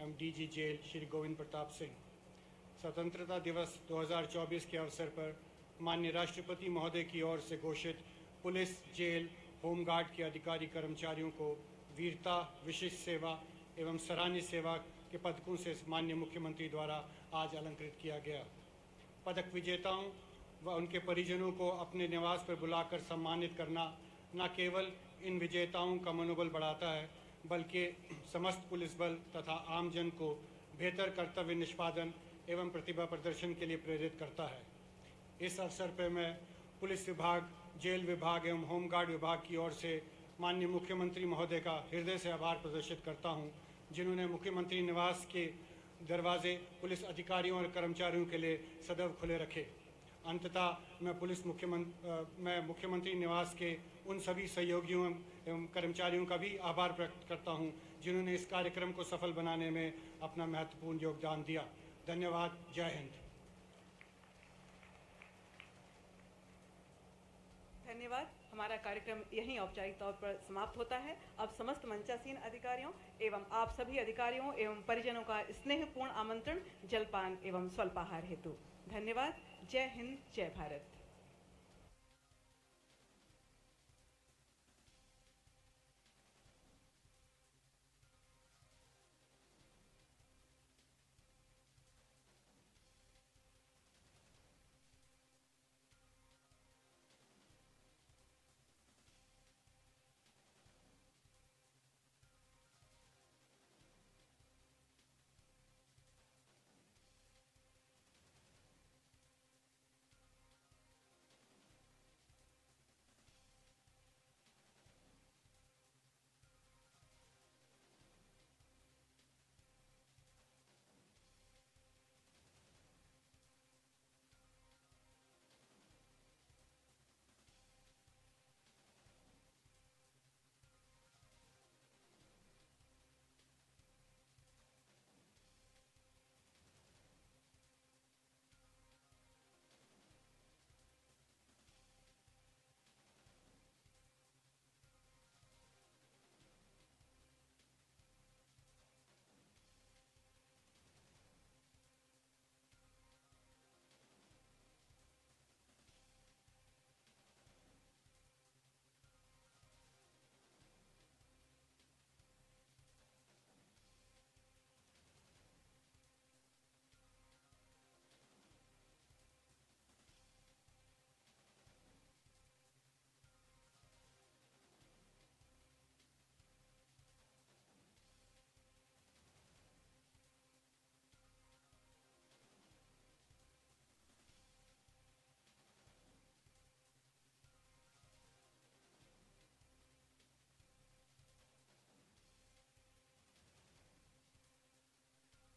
[SPEAKER 14] एवं DG जेल श्री गोविंद प्रताप सिंह। स्वतंत्रता दिवस 2024 के अवसर पर माननीय राष्ट्रपति महोदय की ओर से घोषित पुलिस, जेल, होमगार्ड के अधिकारी कर्मचारियों को वीरता, विशिष्ट सेवा एवं सराहनीय सेवा के पदकों से माननीय मुख्यमंत्री द्वारा आज अलंकृत किया गया। पदक विजेताओं व उनके परिजनों को अपने निवास पर बुलाकर सम्मानित करना न केवल इन विजेताओं का मनोबल बढ़ाता है, बल्कि समस्त पुलिस बल तथा आमजन को बेहतर कर्तव्य निष्पादन एवं प्रतिभा प्रदर्शन के लिए प्रेरित करता है। इस अवसर पर मैं पुलिस विभाग, जेल विभाग एवं होमगार्ड विभाग की ओर से माननीय मुख्यमंत्री महोदय का हृदय से आभार प्रदर्शित करता हूं, जिन्होंने मुख्यमंत्री निवास के दरवाजे पुलिस अधिकारियों और कर्मचारियों के लिए सदैव खुले रखे। अंततः मैं मुख्यमंत्री निवास के उन सभी सहयोगियों एवं कर्मचारियों का भी आभार व्यक्त करता हूं, जिन्होंने इस कार्यक्रम को सफल बनाने में अपना महत्वपूर्ण योगदान दिया। धन्यवाद। जय हिंद।
[SPEAKER 3] धन्यवाद। हमारा कार्यक्रम यहीं औपचारिक तौर पर समाप्त होता है। अब समस्त मंचासीन अधिकारियों एवं आप सभी अधिकारियों एवं परिजनों का स्नेहपूर्ण आमंत्रण जलपान एवं स्वल्पाहार हेतु। धन्यवाद। जय हिंद, जय भारत।